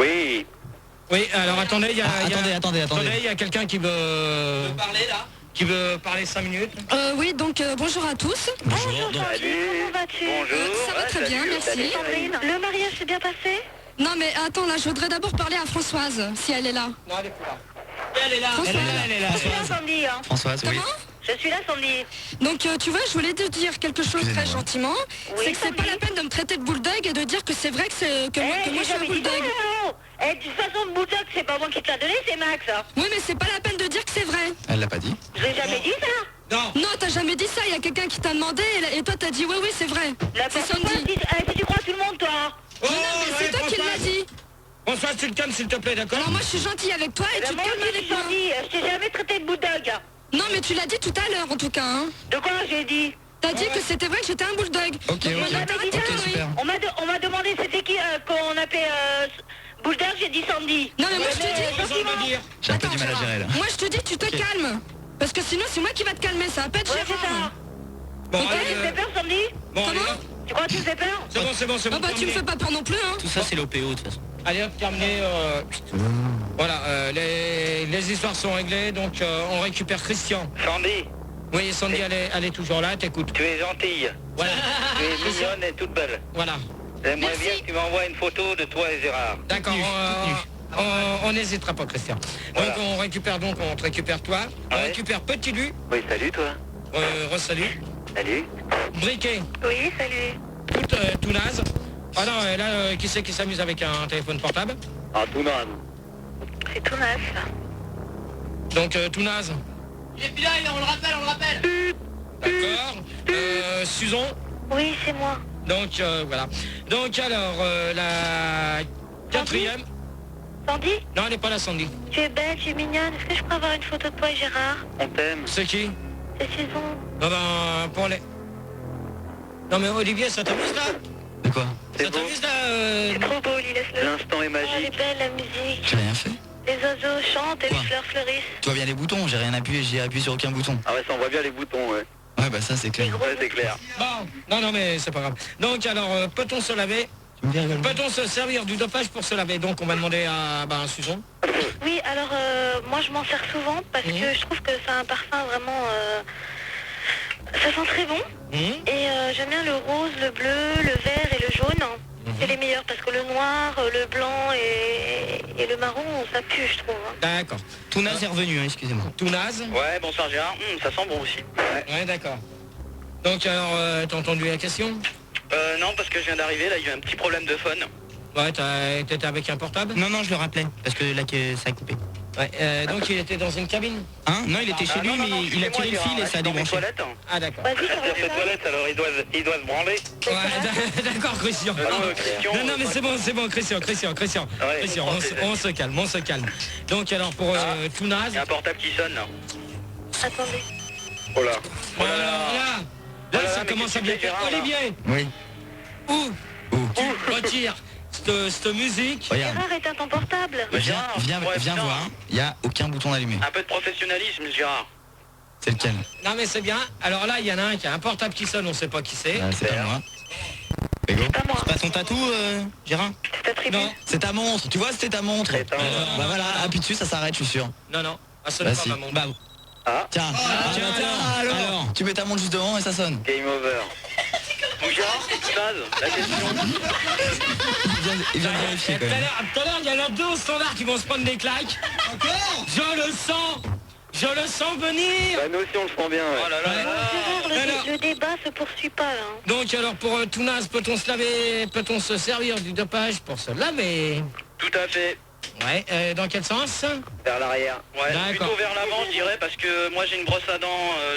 Oui. Oui, alors attendez, il y a... Attendez. il y a quelqu'un qui veut parler là, qui veut parler 5 minutes. Oui, donc bonjour à tous. Bonjour. Salut. Comment vas-tu? Bonjour. Ça va très bien, merci. Sandrine, le mariage s'est bien passé? Non mais attends, là, je voudrais d'abord parler à Françoise, si elle est là. Non, elle est plus là. Elle est là, Françoise. elle est là. Je suis là, Sandy. Hein. Françoise, oui. Comment? Je suis là, Sandy. Donc tu vois, je voulais te dire quelque chose très Excusez-moi. gentiment. Oui, C'est que c'est pas Sandy. la peine de me traiter de bulldog et de dire que c'est vrai que, que moi je suis un bulldog. De toute façon, le bulldog, c'est pas moi qui te l'ai donné, c'est Max. Hein. Oui, mais c'est pas la peine de dire que c'est vrai. Elle l'a pas dit. Je l'ai jamais dit, ça. Non. Non, t'as jamais dit ça, il y a quelqu'un qui t'a demandé et toi t'as dit oui, oui, c'est vrai. C'est Sandy. Si tu crois tout le monde, toi. Oh, Non, mais c'est toi qui l'as dit. Françoise, tu te calmes s'il te plaît, d'accord? Alors moi je suis gentille avec toi et tu te Moi calmes aussi, avec moi. Sandy, je t'ai jamais traité de bulldog. Non, mais tu l'as dit tout à l'heure en tout cas. Hein. De quoi j'ai dit? T'as dit que c'était vrai que j'étais un bulldog. Ok, Donc, ok. maintenant, t'arrêtes tes conneries. super. On m'a demandé c'était qui qu'on appelait bulldog, j'ai dit Sandy. Non, mais moi je te dis. Raison de me dire. J'ai un peu Attends, du mal à Gérard. gérer là. Moi je te dis, tu te calmes. Parce que sinon c'est moi qui va te calmer, ça va pas être Ouais, c'est Gérard. ça. Bon, Ok, Tu me fais peur, Sandy? bon, allez, Comment hop. Tu crois que tu me fais peur? C'est bon, Ah bah tu me fais pas peur non plus, hein. Tout ça, c'est l'OPO de toute façon. Allez hop, terminé. Voilà, les histoires sont réglées, donc on récupère Christian. Sandy, Oui, Sandy, elle est toujours là, t'écoutes. tu es gentille. Voilà, Tu es mignonne et toute belle. voilà. J'aimerais Merci. bien que tu m'envoies une photo de toi et Gérard. D'accord, on n'hésitera pas, Christian. Voilà. Donc on te récupère toi, on Ouais. récupère Petit Lu, Oui, salut toi. re-salut, Salut. Briquet, Oui, salut. tout naze. Ah non, là, qui c'est qui s'amuse avec un téléphone portable? Ah, tout naze. C'est tout naze. Donc tout naze. Il est plus là, on le rappelle. D'accord. Susan. Oui, c'est moi. Donc voilà. Donc alors la quatrième. Sandy, Non, elle n'est pas là, Sandy. tu es belle, tu es mignonne. Est-ce que je peux avoir une photo de toi et Gérard? On t'aime. C'est qui? C'est Saison. Non ben pour les. Non mais Olivier, ça t'amuse là? De quoi? C'est Ça beau. t'amuse là C'est trop beau, Lily, laisse-le. L'instant est Oh, elle est magique. belle, la musique. J'ai rien fait. Les oiseaux chantent et Quoi les fleurs fleurissent. Tu vois bien les boutons, j'ai rien appuyé, j'ai appuyé sur aucun bouton. Ah ouais, ça on voit bien les boutons, ouais. Ouais, bah ça c'est clair. Ouais, c'est clair. Bon. Non mais c'est pas grave. Donc alors peut-on se laver? Tu me dis rigoler. Peut-on se servir du dopage pour se laver? Donc on va demander à Susan. Oui, alors moi je m'en sers souvent parce que je trouve que c'est un parfum vraiment... ça sent très bon. Et j'aime bien le rose, le bleu, le vert et le jaune. C'est les meilleurs parce que le noir, le blanc et le marron, ça pue, je trouve. Hein. D'accord. Tout naze est revenu, hein, excusez-moi. Tout naze? Ouais, bonsoir Gérard. Ça sent bon aussi. Ouais, d'accord. Donc alors t'as entendu la question? Non, parce que je viens d'arriver, là, il y a eu un petit problème de phone. Ouais, t'étais avec un portable? Non, non, je le rappelais, parce que là, ça a coupé. Ouais, donc il était dans une cabine? Hein? Non, il était chez lui, mais il a tiré le fil et ça a débranché. Toilette. Ah d'accord. Vas-y, Il a ça fait va. toilette, alors il doit se branler. Ouais, d'accord, Christian. Christian, Non, mais c'est bon, Christian. Ouais, Christian, on s'en on se calme. Donc alors pour tout naze. Il y a un portable qui sonne, là. Attendez. Oh là. Voilà, là, ça mais commence à qu'est-ce bien que tu fais, faire. Gérard, là Olivier, Oui. où tu retires cette musique? Regarde. Gérard, éteins ton portable. Mais Viens, Gérard, viens, ouais, viens putain. voir, il n'y a aucun bouton allumé. Un peu de professionnalisme, Gérard. C'est lequel? Non mais c'est bien. Alors là, il y en a un qui a un portable qui sonne, on sait pas qui c'est. C'est pas moi. Ego. Pas moi. C'est pas ton tatou, Gérard? C'est ta tribu. Non, C'est ta montre, tu vois, c'était ta montre. C'est ta montre. Bah voilà, appuie dessus, ça s'arrête, je suis sûr. non. Ah, ce Bah n'est pas si. ma montre. Bah, Ah, tiens, alors, tu mets ta montre juste devant et ça sonne. game over. Bon, Gérard, c'est naze. La question. Il vient de vérifier quand même. Tout à l'heure, il y en a deux au standard qui vont se prendre des claques. Encore? Je le sens venir. Bah, nous aussi, on le sent bien, ouais. Oh là là là. Gérard, Alors- le débat se poursuit pas, là. Hein. Donc alors pour tout naze, peut-on se laver, peut-on se servir du dopage pour se laver? Tout à fait. Ouais, dans quel sens? Vers l'arrière. Ouais, D'accord. plutôt vers l'avant, je dirais, parce que moi, j'ai une brosse à dents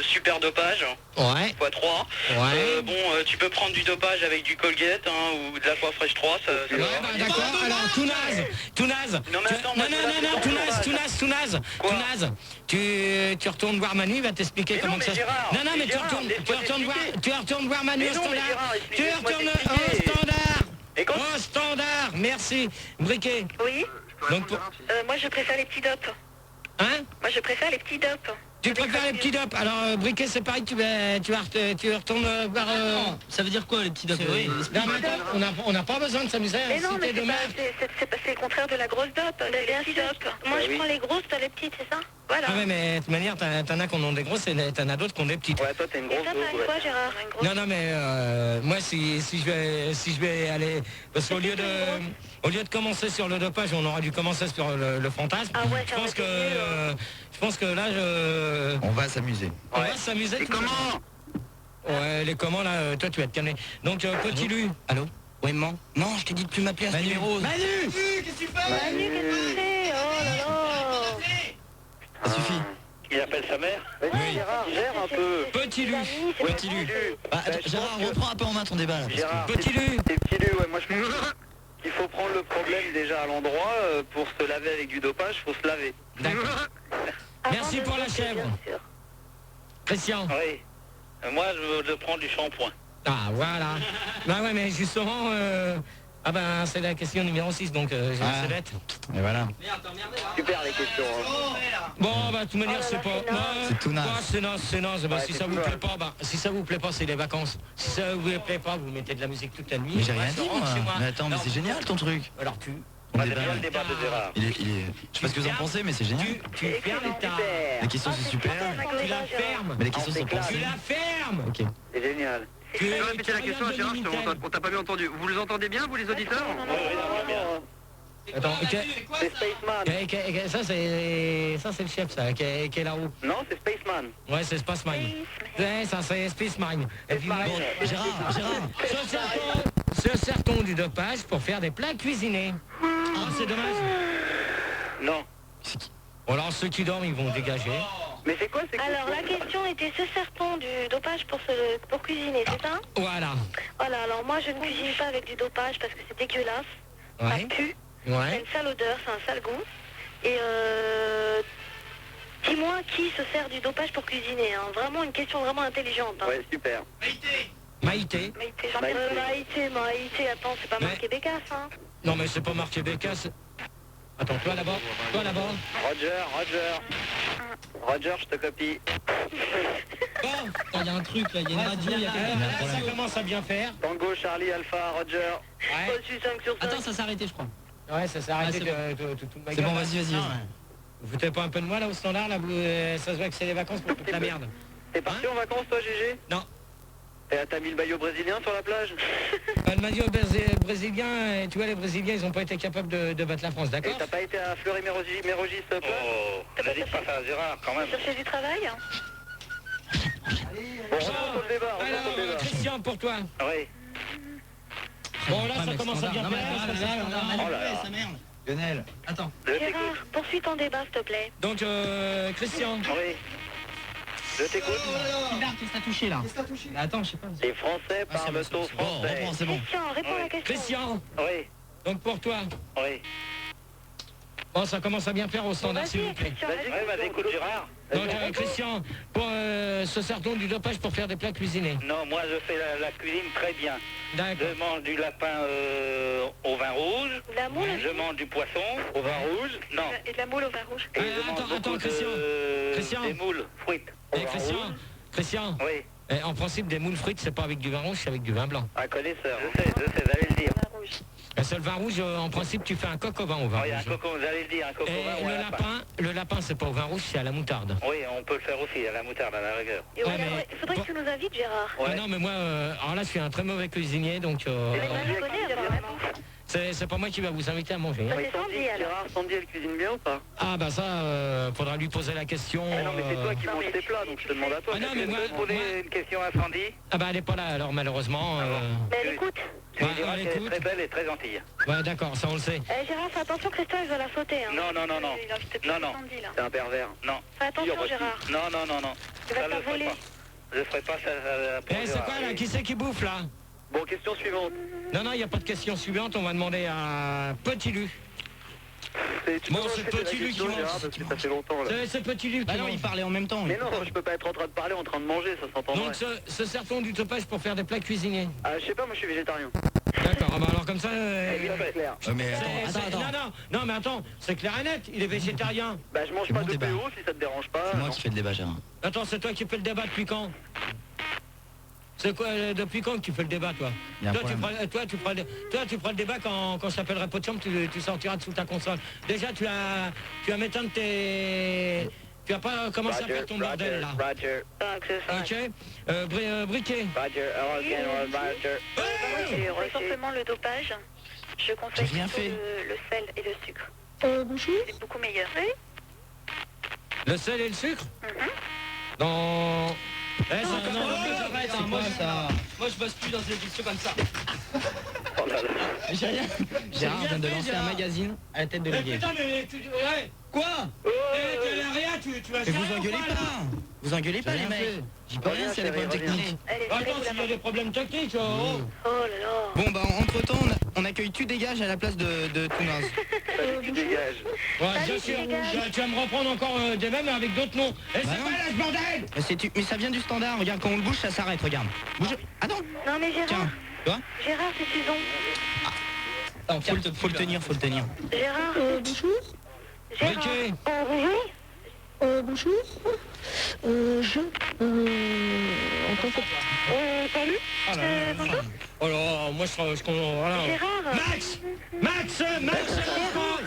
super dopage. Ouais, x3. ouais. Tu peux prendre du dopage avec du Colgate ou de l'Aquafresh 3, ça Ouais, va. bah, d'accord, alors tout naze. Non, mais attends, moi, non, je suis là, tout naze. Quoi Tu retournes voir Manu, il va t'expliquer Mais comment non, que ça mais se... Gérard, Non, mais mais Gérard, laisse-moi tu retournes voir Manu Mais au non, mais standard. Gérard, Tu laisse-moi retournes t'expliquer. au standard. Et quand Au standard, merci. Briquet. Oui. Donc, Moi, je préfère les petits dopes. hein? Moi, je préfère les petits dopes. Tu préfères les petits dopes. Alors, briquet, c'est pareil, tu retournes vers... Non, ça veut dire quoi les petits dopes? Non, mais attends, on n'a pas besoin de s'amuser. Mais non, Si mais t'es dommage. c'est le contraire de la grosse dope. Les petits dopes. Moi, je prends les grosses, t'as les petites, c'est ça? Voilà. Ah ouais, mais de toute manière, t'en as qui ont des grosses et t'en as d'autres qui ont des petites. Ouais, toi, t'es une Et grosse toi, t'as une quoi, Gérard? Une grosse. Non, non, mais moi, si je vais aller... Parce qu'au lieu de commencer sur le dopage, on aurait dû commencer sur le fantasme. Ah ouais, je ça pense aurait été mieux, hein. je pense que là, On va s'amuser. on va s'amuser. Et tout comment? Ouais, les comment, là, toi, tu vas te calmer. Donc, petit Lu. Allô? Oui, maman? Non, je t'ai dit de plus m'appeler à ce numéro. Manu. Qu'est-ce que tu fais? Manu, qu'est-ce que tu fais? Oh là là. Ça suffit. Il appelle sa mère? Oui. Gérard, gère un peu. Petit Lu. Petit Lu. Bah, attends, Gérard, reprends un peu en main ton débat là. parce que- Gérard, Petit Lu. c'est petit Lu, ouais, moi je pense qu'il faut prendre le problème déjà à l'endroit. Pour se laver avec du dopage, faut se laver. D'accord. Merci pour la chèvre. Christian. Oui. Moi, je prends du shampoing. Ah, voilà. Bah ouais, mais justement... Ah ben, c'est la question numéro 6, donc j'ai Ah. c'est bête. Et voilà. Super les questions. Bon, bah, de toute manière, Oh là c'est là, pas... c'est naze. C'est tout naze. Ouais, c'est naze, c'est naze. Bah, Ouais, si c'est ça vous tout plaît naze. pas, bah, si ça vous plaît pas, c'est les vacances. Si ça vous plaît pas, vous mettez de la musique toute la nuit. Mais j'ai rien Ouais, dit je rentre chez moi. Mais attends, mais Alors, c'est génial ton truc. Alors, tu... Ton Moi, j'aime débat, bien le débat de Gérard. je sais pas ce que vous en pensez, mais c'est génial. Tu fermes ta... Les questions c'est super. Tu la fermes. Mais les questions sont Tu pensées. la fermes. Ok. C'est génial. Tu Je vais répéter la question à Gérard, on t'a pas bien entendu. Vous les entendez bien, vous les auditeurs? Non, non, non, non. Attends, C'est Spaceman. ça c'est le chef, ça, qui est là-haut. Non, c'est Spaceman. Ouais, c'est Space Mine. Ouais, ça c'est Space Mine. Et puis, Bon, Gérard, se sert-on du dopage pour faire des plats cuisinés? Ah, c'est dommage. Non. Alors, ceux qui dorment, ils vont dégager. Mais c'est quoi? Alors, la question était, se sert-on du dopage pour cuisiner, c'est ça? Voilà. Voilà, alors moi, je ne cuisine pas avec du dopage parce que c'est dégueulasse. Ça Ouais. pue. C'est Ouais. une sale odeur, c'est un sale goût. Et dis-moi qui se sert du dopage pour cuisiner, hein. Vraiment une question vraiment intelligente. Hein. Ouais, super. Maïté. Maïté, attends, c'est pas Mais- marqué Bécasse, hein. Non, mais c'est pas marqué Bécasse. Attends, toi là-bas. Toi là-bas. Roger, je te copie. Bon, il y a un truc là, il y a une radio, il y a quelqu'un. Ça commence à bien faire. Tango, Charlie, Alpha, Roger. Ouais. Je suis 5 sur 5. Attends, ça s'est arrêté je crois. Ouais, ça s'est arrêté Ah, de tout ma C'est gueule, bon, là. vas-y. Vous foutez pas un peu de moi là au standard là, ça se voit que c'est les vacances pour toute la merde. T'es parti en vacances, toi, GG? Non. T'as mis le maillot brésilien sur la plage? Le maillot brésilien, tu vois, les Brésiliens, ils ont pas été capables de battre la France, Et d'accord? t'as pas été à Fleury-Mérogis plage? Oh, n'allez pas faire Gérard, quand même. Chercher du travail, hein. Bon, retourne sur le débat, retourne sur le Alors, débat. Christian, pour toi. Oui. Bon, là, ça commence à bien faire. Oh là là. Lionel. Attends. Je t'écoute. Gérard, poursuis ton débat, s'il te plaît. Donc, Christian. Oui. Je t'écoute. Qu'est-ce que t'as touché là? Attends, je sais pas. Les Français parlent au Bon, français. reprends, c'est bon. Christian, réponds à la question. Christian, Oui, donc pour toi. oui. Bon, ça commence à bien faire au standard, s'il vous Vas-y, plaît. Christian, Vas-y, vas-y, écoute Gérard. Donc, Christian, pour se sert-on du dopage pour faire des plats cuisinés? Non, moi je fais la cuisine très bien. D'accord. Je mange du lapin au vin rouge. La moule Je mange du poisson au vin rouge. Non. et de la moule au vin rouge. Et Ah, je mange attends, beaucoup Christian. de... Christian. des moules frites au Eh, vin rouge. Christian, Oui, en principe, des moules frites, c'est pas avec du vin rouge, c'est avec du vin blanc. un connaisseur. Je sais, j'allais le dire. Vin rouge. Le seul vin rouge, en principe, tu fais un coq au vin au vin Oh, il y a un rouge. coco, j'allais le dire, un coco Et vin ou un lapin. le lapin, c'est pas au vin rouge, c'est à la moutarde. Oui, on peut le faire aussi, à la moutarde, à la rigueur. Et Ouais, regarde, mais- il faudrait que tu nous invites, Gérard. Ouais. Ah non, mais moi, alors là, je suis un très mauvais cuisinier, donc Mais moi, je connais, apparemment. c'est pas moi qui va vous inviter à manger. hein. Ça, c'est Sandy, alors. Gérard, Sandy, elle cuisine bien ou pas? Ah bah ça, faudra lui poser la question. Ah non, mais c'est toi qui Non, manges mais tes plats, donc je te demande à toi. Ah non, Est-ce mais que moi- je peux poser moi- une question à Sandy? Ah bah elle est pas là, alors malheureusement. Mais elle écoute. Tu lui Ouais, diras elle qu'elle est écoute. très belle et très gentille. Ouais, d'accord, ça on le sait. Gérard, fais attention, Christophe, il va la sauter. Hein. Non, non, non, non. Il a envie de te Non, piquer non. Sandy, là. C'est un pervers. Non. Fais attention, Gérard. Non, non, non, non. Il va Ça, te je la ferai voler. pas. Je ferai pas ça pour Eh, c'est Gérard, quoi là? oui. Qui c'est qui bouffe là? Bon, question suivante. Non, non, il n'y a pas de question suivante, on va demander à Petit Lu. Tu Bon, peux c'est répéter la Petit Lu question, qui Gérard, mange. parce que ça fait longtemps là. C'est Petit Lu Bah qui non, mange. ils parlaient en même temps. Mais non, je peux pas être en train de parler en train de manger, ça s'entendrait. Donc se sert-on du dopage pour faire des plats cuisinés? Ah, je sais pas, moi je suis végétarien. D'accord. bah alors comme ça... Mais attends. Non, mais attends, c'est clair et net, il est végétarien. Bah je mange C'est pas bon de débat. PO si ça te dérange pas. C'est moi non. qui fais le débat, Gérard. Attends, c'est toi qui fais le débat depuis quand? C'est quoi, depuis quand que tu fais le débat, toi? Il y a un Toi, tu problème. feras le débat quand je t'appellerai pot de chambre, tu sortiras de sous ta console. Déjà, tu vas m'éteindre tes... Tu vas pas commencer à faire ton bordel, là. Roger. Ok Briquet. Roger. Roger. J'ai essentiellement le dopage. Je conseille J'ai rien plutôt fait. le sel et le sucre. Bonjour. C'est beaucoup meilleur. Le sel et le sucre Dans... C'est quoi ça? Moi je bosse plus dans des éditions comme ça. Oh là là. J'ai rien. Gérard vient de lancer un magazine à la tête de l'Olivier. Putain, mais tu... Ouais. Quoi? Rien, tu vas... Mais vous engueulez pas. Vous engueulez pas, les mecs. J'y peux rien s'il y a des problèmes techniques. Allez, Attends, tirez-vous la s'il y a main. des problèmes techniques, oh. Oh là là. Bon, bah, entre-temps, on accueille Tu dégages à la place de Tounaz. Salut, tu dégages. Ouais, Salut, bien sûr, les gars. tu vas me reprendre encore des mêmes avec d'autres noms. Et c'est non. pas là, ce bordel. Mais ça vient du standard. Regarde, quand on le bouge, ça s'arrête. Regarde. Bouge. Attends. Non mais Gérard. Tiens. Toi? Gérard, c'est Susan. Faut le tenir. Gérard. Bonjour. Gérard. Briquet. Bonjour. Bonjour. En tant que... Salut. Oh là là. Bonjour. Oh là, moi je voilà. Gérard. Max,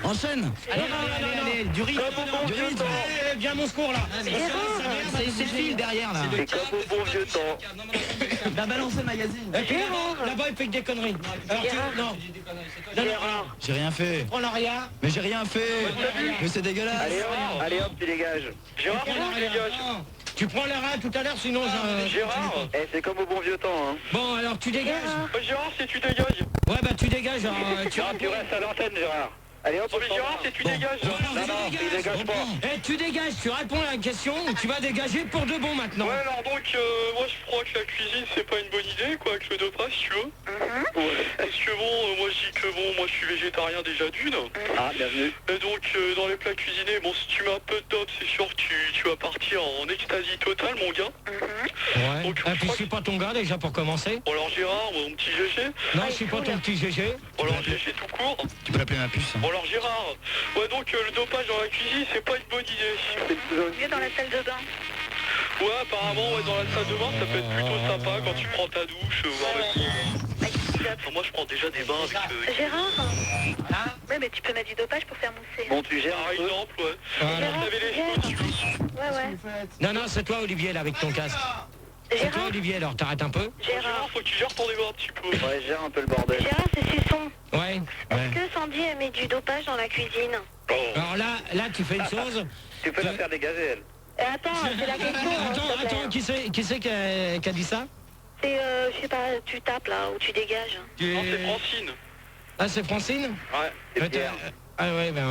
Enchaîne. Allez, du rythme. Du rythme. Viens à mon secours là. C'est le fil derrière, là. C'est comme au bon vieux temps. Va balancer le magazine. Et puis là-bas il fait que des conneries. Alors tu... Gérard. Non. Gérard. J'ai rien fait. Prends l'aria. Mais j'ai rien fait. Mais c'est dégueulasse. Allez hop, tu dégages. Gérard, tu dégages. Tu prends l'aria tout à l'heure, sinon... Gérard. Eh, c'est comme au bon vieux temps, hein. Bon, alors tu dégages. Gérard, c'est tu dégages. Ouais, bah tu dégages. Alors, tu Tu restes à l'antenne, Gérard. Allez hop, Gérard, c'est tu dégages. Voilà, Non, tu il dégage pas. Eh, tu dégages, tu réponds à la question, tu vas dégager pour de bon maintenant. Ouais, alors donc, moi je crois que la cuisine c'est pas une bonne idée, quoi, avec le dopage, si tu veux. Parce que bon, moi je dis que bon, moi je suis végétarien déjà d'une. Ah, bienvenue. Et donc, dans les plats cuisinés, bon, si tu mets un peu de dope, c'est sûr que tu vas partir en extasie totale, mon gars. Ouais. Donc, Et puis je suis pas ton gars déjà pour commencer. Bon, alors Gérard, mon petit GG. Non, je suis pas ton petit GG. Bon, alors GG tout court. Tu peux l'appeler ma puce. Bon, alors Gérard, ouais, donc le dopage dans la cuisine, c'est pas une bonne idée. Mieux dans la salle de bain. Ouais, apparemment, ouais, dans la salle de bain, ça peut être plutôt sympa quand tu prends ta douche, enfin, moi, je prends déjà des bains avec... Gérard. Ouais, mais tu peux mettre du dopage pour faire mousser. Bon, tu gères Par un peu. exemple, ouais. Voilà. Gérard, Vous avez les Gérard. cheveux dessus. Ouais. Non, c'est toi Olivier là avec ton casque. C'est toi Gérard. Olivier, alors t'arrêtes un peu. Gérard. Gérard, faut que tu gères ton débat un petit peu. Ouais, gère un peu le bordel. Gérard, c'est Suçon. Ouais. Est-ce que Sandy elle met du dopage dans la cuisine? Alors là tu fais une chose. Tu peux la faire dégager, elle. Attends, c'est la question. Attends, qui c'est qui a dit ça? C'est, je sais pas, tu tapes là, ou tu dégages. Non, c'est Francine. Ah, c'est Francine? Ouais, c'est Pierre. Ah ouais, ben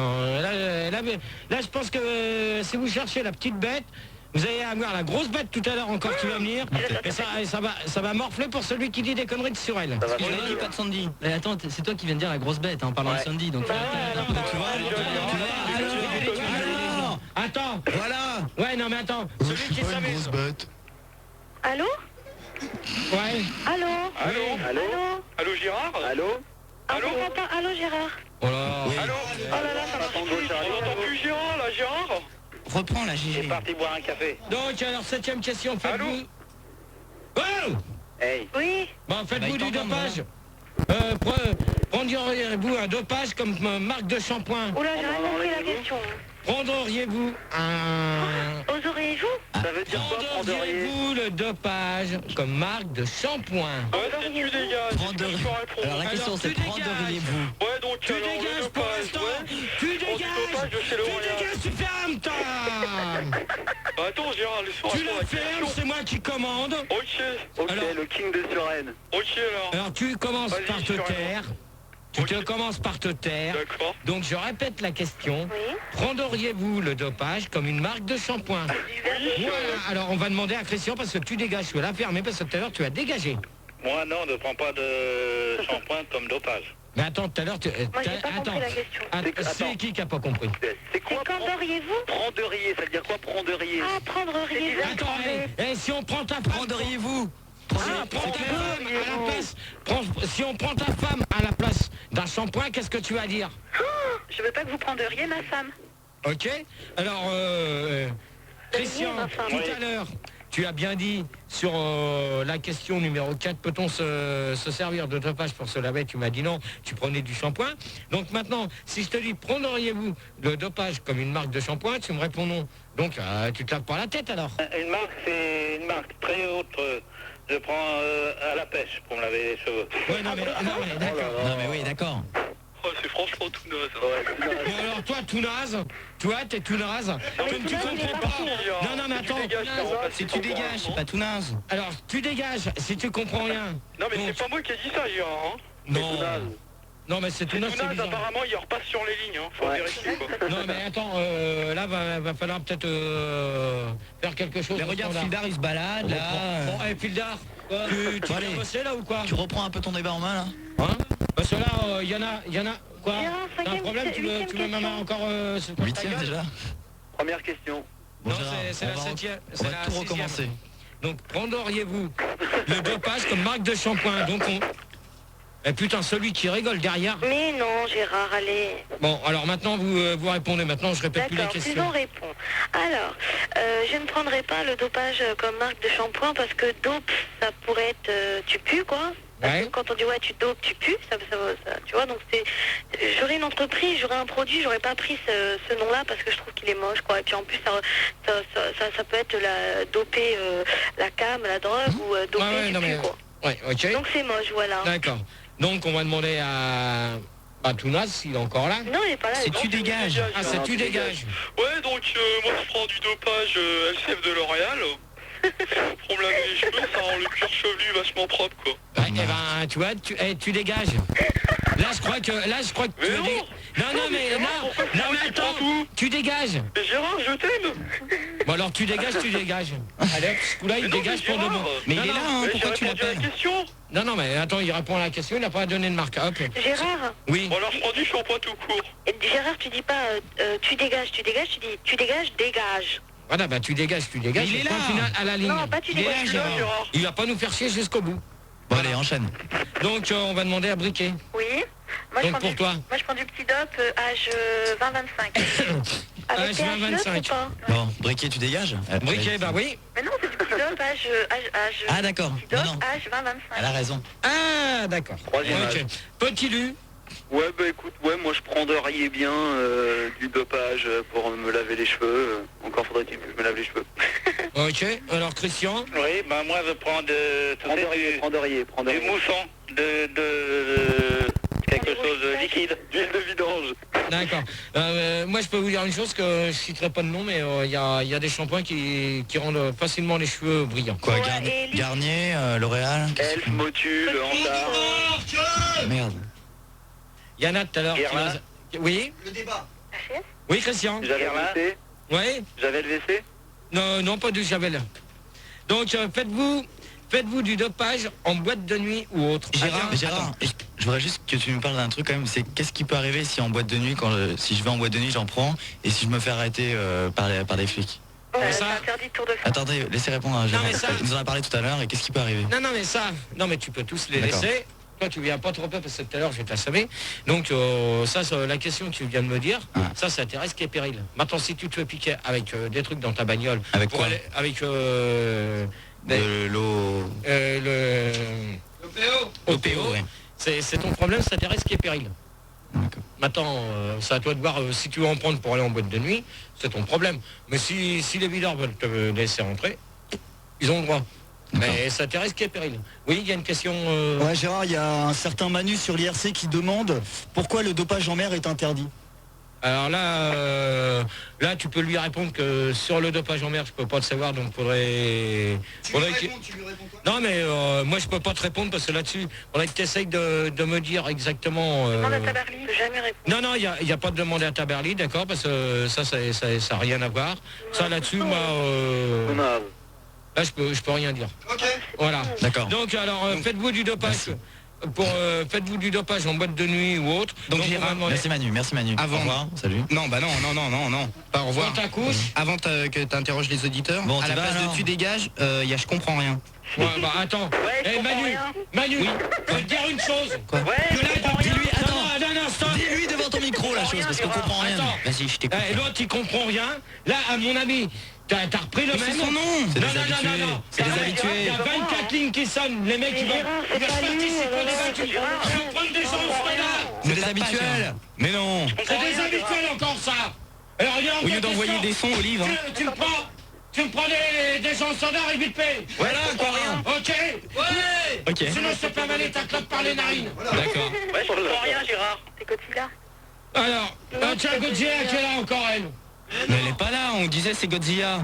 là, je pense que si vous cherchez la petite bête, vous allez avoir la grosse bête tout à l'heure encore qui va venir. Et ça va morfler pour celui qui dit des conneries sur elle. Ça va Je ne dis pas de Sandy. Mais attends, c'est toi qui viens de dire la grosse bête en parlant de Sandy. Donc tu vois. Attends. Voilà. Ouais, non mais attends. Celui qui s'amuse. Allô? Ouais. Allô? Allô? Allô? Allô, Gérard? Allô? Allô? Allô, Gérard? Oh là. Allô? Oh là là, ça marche plus. On n'entend plus Gérard, là, Gérard? Reprends la J'ai GG. parti boire un café. Donc alors 7ème question, faites-vous. Oh Hey. Oui? Bon, faites-vous Bah, du il t'entend, dopage. Prendriez-vous un dopage comme marque de shampoing? Oula, j'ai rien compris la question. Prendriez-vous un... Oseriez-vous? Ça veut dire quoi, prendriez? Prendriez-vous le dopage comme marque de shampoing? Ouais, c'est tu dégages. Prendriez- Je peux répondre. Alors la question Alors, c'est tu dégages. prendriez-vous? Ouais, donc, Tu alors, le dégages pour dopage, l'instant. ouais. Tu Prends du dégages. dopage de chez Tu L'Oréal. dégages, tu fermes ta... Attends, Gérard, laisse-moi Tu répondre à la la fermes, question. c'est moi qui commande. Ok, Ok, Alors- le king de Suresnes. ok, alors. Alors tu commences Vas-y, par te sur un taire. Tu te commences par te taire. D'accord. Donc je répète la question. Oui? Prendriez-vous le dopage comme une marque de shampoing? Voilà. Alors on va demander à Christian parce que tu dégages. Tu vas la fermer parce que tout à l'heure tu as dégagé. Moi, non, ne prends pas de shampoing comme dopage. Mais attends, tout à l'heure tu... Moi, j'ai pas compris la question. C'est Attends. qui a pas compris? C'est quoi C'est qu'endoriez-vous? prendriez? Ça veut dire quoi, prendriez? Ah, prendriez-vous? Attends, si on prend ta femme... Prendriez-vous? prends ta femme à la place. Si on prend ta femme à la place d'un shampoing, qu'est-ce que tu vas dire? Je veux pas que vous prendriez ma femme. Ok. Alors, Christian, ma femme. tout à l'heure, tu as bien dit sur la question numéro 4, peut-on se servir de dopage pour se laver? Tu m'as dit non, tu prenais du shampoing. Donc maintenant, si je te dis, prendriez-vous le dopage comme une marque de shampoing, tu me réponds non. Donc, tu te laves pas la tête alors? Une marque, c'est une marque très haute. Je prends à la pêche pour me laver les cheveux. Ouais, non mais d'accord. Non mais oui, d'accord. Oh, c'est franchement tout naze. Hein. Bon alors toi tout naze, toi t'es tout naze, comme tu comprends pas. Non mais attends, Si tu dégages, c'est pas tout naze. alors tu dégages si tu comprends rien. Non, mais Donc, c'est pas moi qui ai dit ça, Gérard. Hein. non mais c'est tout C'est naze, tout c'est naze, bizarre. apparemment, il repasse sur les lignes. Hein. Faut vérifier, quoi. Non mais attends, là va falloir peut-être faire quelque chose. Mais regarde, Fildar il se balade là. Bon, Fildar, tu Allez. viens bosser là ou quoi? Tu reprends un peu ton débat en main là. Hein? Parce que là, il y en a, quoi? Gérard, T'as un cinquième, problème, tu huitième veux ma main question. encore sur ta 8e gueule? déjà. Première question. Bon, Non, Gérard, c'est on la va 7e. on va tout recommencer. Donc, prendriez-vous le dopage comme marque de shampoing? Donc, Eh putain, celui qui rigole derrière. Mais non, Gérard, allez. Bon, alors maintenant, vous répondez. Maintenant, je répète plus les D'accord, questions. on répond. Alors, je ne prendrai pas le dopage comme marque de shampoing parce que dope, ça pourrait être tu pues, quoi. Parce Ouais. que quand on dit ouais, tu dopes, tu pues, ça, tu vois, donc j'aurais une entreprise, j'aurais un produit, j'aurais pas pris ce nom-là parce que je trouve qu'il est moche, quoi. Et puis en plus, ça peut être doper la cam, la drogue ou doper Ouais, du non, pu, mais... quoi. Ouais, ok. Donc c'est moche, voilà. D'accord. Donc, on va demander à Tounas, s'il est encore là. Non, il est pas là. Si il est tu pas- dégages. Ah, c'est tu dégages. Ouais, donc moi je prends du dopage LCF de L'Oréal. Pour me laver les cheveux, ça rend le cuir chevelu vachement propre, quoi. Ouais, eh ben, tu vois, tu dégages. Là, je crois que Mais tu non. Non, mais Pourquoi c'est non, moi mais qui attends, prends tout tu dégages. Mais Gérard, je t'aime. Bon, alors tu dégages. Allez, ce coup-là, il Mais non, dégage mais pour de bon. Gérard. Mais Non, il est non, là, hein, Mais pourquoi j'ai tu répondu à la l'appelles? question. Non, mais attends, il répond à la question, il n'a pas donné de marque. Hop. Gérard, Oui. Bon alors je prends du shampoing tout court. Gérard, tu dis pas tu dégages, tu dis tu dégages, dégage. Voilà, bah tu dégages. Mais il est c'est point là. final à la ligne. Non, pas tu Il est là, dégages. Gérard. Gérard. Il va pas nous faire chier jusqu'au bout. Bon allez, enchaîne. Donc, on va demander à Briquet. Oui. Moi, Donc, pour toi. Moi, je prends du petit dop âge 20-25. Avec Âge pH 20-25. neutre ou pas? Bon, Briquet, tu dégages. Briquet, bah oui. Mais non, c'est du petit dop âge Ah d'accord. petit Non, dop non. âge 20-25. Elle a raison. Ah, d'accord. Troisième Ok. âge. Petit Lu. Ouais, bah écoute, moi je prendrais bien du dopage pour me laver les cheveux. Encore faudrait-il que je me lave les cheveux. Ok. Alors, Christian. Oui, bah moi je prends prendriez. Du mousson, quelque chose de liquide. D'huile de vidange. D'accord. Moi, je peux vous dire une chose que je citerai pas de nom, mais il y a des shampoings qui rendent facilement les cheveux brillants. Quoi, Ouais, Garnier, et lui- Garnier, L'Oréal. Elf, Motul, Antard. Merde. Yana, tout à l'heure. Guerlain. Oui. Oui, Christian. J'avais le WC. Oui. J'avais le WC. Non, pas du Javel. Donc, faites-vous du dopage en boîte de nuit ou autre. Gérard, Attends, Gérard, je voudrais juste que tu nous parles d'un truc quand même, c'est qu'est-ce qui peut arriver si en boîte de nuit, si je vais en boîte de nuit, j'en prends, et si je me fais arrêter par des flics. Ouais, ça- c'est interdit de tour de France. Attendez, laissez répondre à Gérard. mais ça- Il nous en a parlé tout à l'heure, et qu'est-ce qui peut arriver? Non, mais ça. Non, mais tu peux tous les D'accord. laisser. Toi, tu viens pas trop peu parce que tout à l'heure, je vais t'assommer. Donc, ça, la question que tu viens de me dire, Ah. ça c'est un risque et péril. Maintenant, si tu te fais piquer avec des trucs dans ta bagnole, Avec pour quoi aller- avec De l'eau... le OPO, ouais. c'est ton problème, ça t'est risque et péril. D'accord. Maintenant, c'est à toi de voir si tu veux en prendre pour aller en boîte de nuit, c'est ton problème. Mais si les videurs veulent te laisser rentrer, ils ont le droit. Mais ça t'est risque et péril. Oui, il y a une question. Ouais, Gérard, il y a un certain Manu sur l'IRC qui demande pourquoi le dopage en mer est interdit. Alors là, tu peux lui répondre que sur le dopage en mer, je peux pas le savoir, donc faudrait tu lui réponds quoi? Non, mais moi je peux pas te répondre parce que là-dessus, faudrait que tu essayes de me dire exactement. Demande à Tabarly, je peux jamais répondre. Non, il n'y a pas de demander à Taberly, d'accord, parce que ça n'a rien à voir. Ça là-dessus, moi, là je peux rien dire. Ok. Voilà. D'accord. Donc alors, faites-vous du dopage. faites-vous du dopage en boîte de nuit ou autre. Donc Gérard, merci Manu. Avant. Au revoir, salut. Non, bah non. Pas au revoir. Quand t'accouches. Avant que t'interroges les auditeurs, Bon, à tu la vas, place alors de tu dégages, je comprends rien. Ouais, bah attends. Ouais, je comprends rien. Manu, je vais te dire une chose. Ouais, je comprends rien. Dis-lui, attends. Non, stop. Dis-lui devant ton micro la chose, parce qu'on comprend rien. Attends. Vas-y, je t'écoute. L'autre, il comprend rien. Là, à mon avis, t'as repris le Mais même. c'est son nom. C'est des Non. C'est des habitués. Il y a 24 lignes qui sonnent. Les mecs, ils vont c'est pas lui, participer au débat. Tu c'est Gérard. vas prendre des gens au standard. C'est des habituels. Mais non. C'est des habituels encore, ça. Alors, il y a Au encore lieu d'envoyer des des sons au livre. Tu me prends des gens standards et vite fait. Voilà, quoi. Ok. Ouais. Ok. Sinon, je te fais avaler ta clope par les narines. D'accord. Ouais, je comprends rien, Gérard. C'est Godzilla. Alors, tiens, Godzilla qui est là encore, elle. Mais elle est pas là, on disait c'est Godzilla.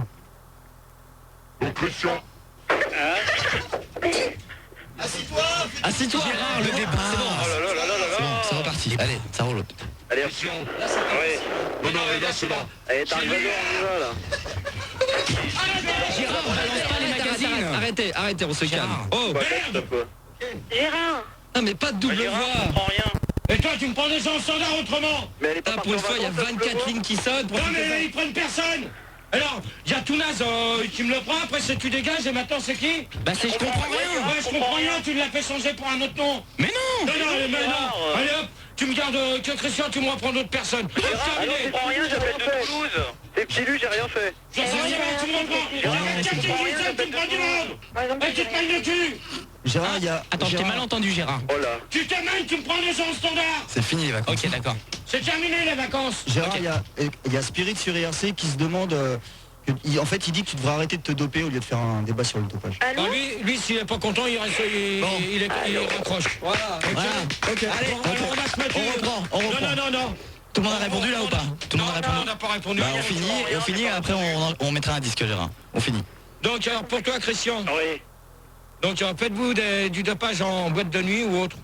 Assis-toi. Gérard, le débat. C'est bon. C'est bon, c'est reparti. Allez, ça roule. Allez, action. Ouais. Allez, t'arrives, on y va, là. Gérard, balance pas les magazines. Arrêtez, on se calme. Oh, Quoi, stop, quoi. Gérard. Ah, mais pas de double Gérard, je voix. comprends rien. Et toi, tu me prends des gens standards autrement. Mais elle est pas Ah, pour une partie en fois, il y a vacances, ça se 24 voit. lignes qui sonnent. Non, mais ils prennent personne. Alors, il y a Tounaz, tu me le prends, après c'est tu dégages, et maintenant c'est qui? Bah, c'est je comprends rien. Ouais, je comprends rien, tu l'as fait changer pour un autre nom. mais non. Non. Allez hop, tu me gardes que Christian, tu me reprends d'autres personnes. Ah non, je comprends rien, j'appelle de Toulouse. C'est petit lui, j'ai rien fait. Tu me reprends. Il y a 24 lignes qui sonnent, tu me prends du monde. Et tu te mêles de cul. Gérard, il y a... Attends, je t'ai Gérard, mal entendu, Gérard. Oh là. Tu te mêles, tu me prends des gens standards. C'est fini les vacances. Ok, d'accord. C'est terminé les vacances. Gérard, il y a Spirit sur IRC qui se demande... en fait, il dit que tu devrais arrêter de te doper au lieu de faire un débat sur le dopage. Allô? Lui s'il est pas content, il reste, il raccroche. Voilà. Ok. Allez, on va se mettre. On reprend. Non. Tout le monde a répondu là ou pas? Tout le monde a Non, on répondu. n'a pas répondu. Bah, on finit, après on mettra un disque Gérard. On finit. Donc alors pour toi Christian, Oui. donc faites-vous du dopage en boîte de nuit ou autre?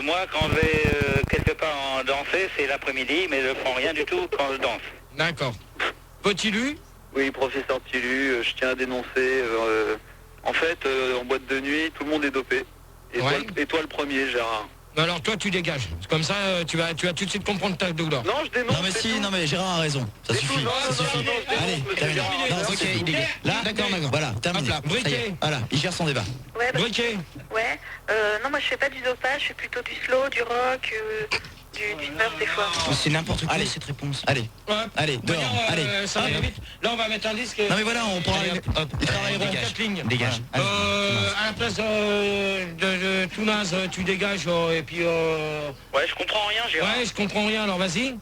Moi, quand je vais quelque part en danser, c'est l'après-midi, mais je prends rien du tout quand je danse. D'accord. Petit Lu? Oui, professeur Tilu, je tiens à dénoncer. En fait, en boîte de nuit, tout le monde est dopé. Et toi le premier, Gérard. Alors toi tu dégages. Comme ça tu vas tout de suite comprendre ta douleur. Non, je dénonce. Non mais si, non mais Gérard a raison. Ça suffit, ça suffit. Allez, terminé. Non, Ok, c'est il dégage. Là, d'accord. Voilà, terminé. Hop là, briquet. Ça y est. Voilà, il gère son débat. Ouais, Briquet. ouais. Non, moi je fais pas du dopage, je fais plutôt du slow, du rock, du surf des fois. C'est n'importe quoi Allez. cette réponse. Allez, Ouais. allez, dehors, Regarde, allez. ça va Hop. vite. Là on va mettre un disque. Non mais voilà, on prend Allez, hop, ils travailleront. dégage. 4 lignes. Dégage. À la place de Tounaz, tu dégages et puis... Ouais, je comprends rien, Gérard. Ouais, je comprends rien, alors vas-y.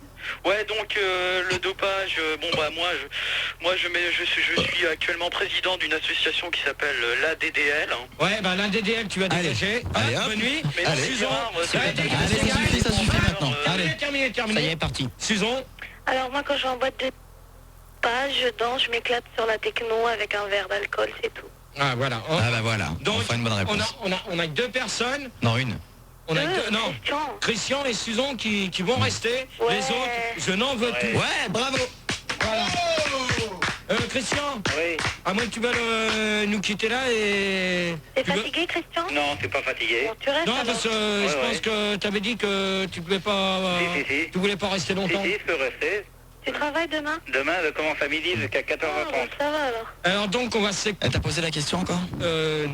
Ouais, donc le dopage, bon bah je suis actuellement président d'une association qui s'appelle l'ADDL. Ouais, bah l'ADDL, tu vas Allez. dégager. Allez, hop. Bonne nuit. Mais Allez. Susan. Allez, ça suffit maintenant. Allez. Terminé. Ça y est, parti. Susan. Alors moi quand je vais en boîte de dopage, je danse, je m'éclate sur la techno avec un verre d'alcool, c'est tout. Ah voilà. Ah bah voilà, Donc, on fera une bonne réponse. on a 2 personnes. Non, une. On a deux, non. Christian. Christian et Susan qui vont rester. Ouais. Les autres, je n'en veux plus. Ouais, bravo. Voilà. Christian, Oui. à moins que tu veuilles nous quitter là et... T'es tu veux- fatigué, Christian? Non, t'es pas fatigué. Bon, tu restes Non, alors. parce que je pense que tu avais dit que tu pouvais pas... Si. Tu voulais pas rester longtemps. je peux rester. Tu travailles demain? Demain, je commence à midi jusqu'à Ah, bon, ça va alors. Alors donc on va s'écouter. T'as posé la question encore?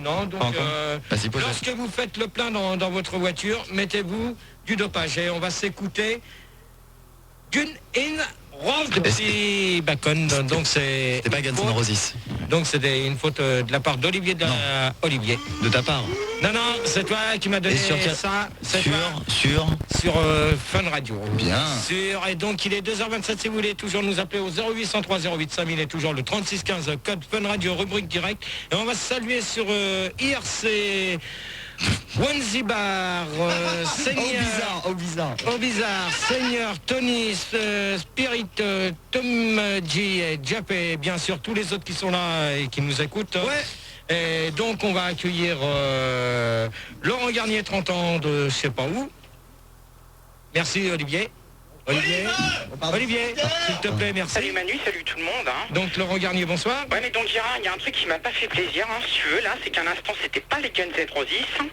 Non, donc Pas encore. Vas-y, pose-la. lorsque vous faites le plein dans votre voiture, mettez-vous du dopage et on va s'écouter Gun in Rose de petit Bacon. Donc c'est C'est pas Guns N' Roses. donc c'est une faute de la part d'Olivier Olivier. De ta part. Non, c'est toi qui m'as donné Et sur quel- ça. C'est toi. Sur. Sur Fun Radio. Bien. Et donc il est 2h27 si vous voulez toujours nous appeler au 0803 08 5000 et toujours le 3615 code Fun Radio rubrique direct. Et on va se saluer sur IRC Wanzibar, Seigneur, Au bizarre. Seigneur, Tony, Spirit, Tom G et Jap et bien sûr tous les autres qui sont là et qui nous écoutent. Et donc on va accueillir Laurent Garnier, 30 ans de je sais pas où. Merci Olivier. Olivier, Olivier, s'il te plaît, merci. Salut Manu, salut tout le monde. Hein. Donc Laurent Garnier, bonsoir. Ouais, mais donc Gérard, il y a un truc qui m'a pas fait plaisir, hein, si tu veux, là, c'est qu'un instant, c'était pas les Guns N' Roses, hein,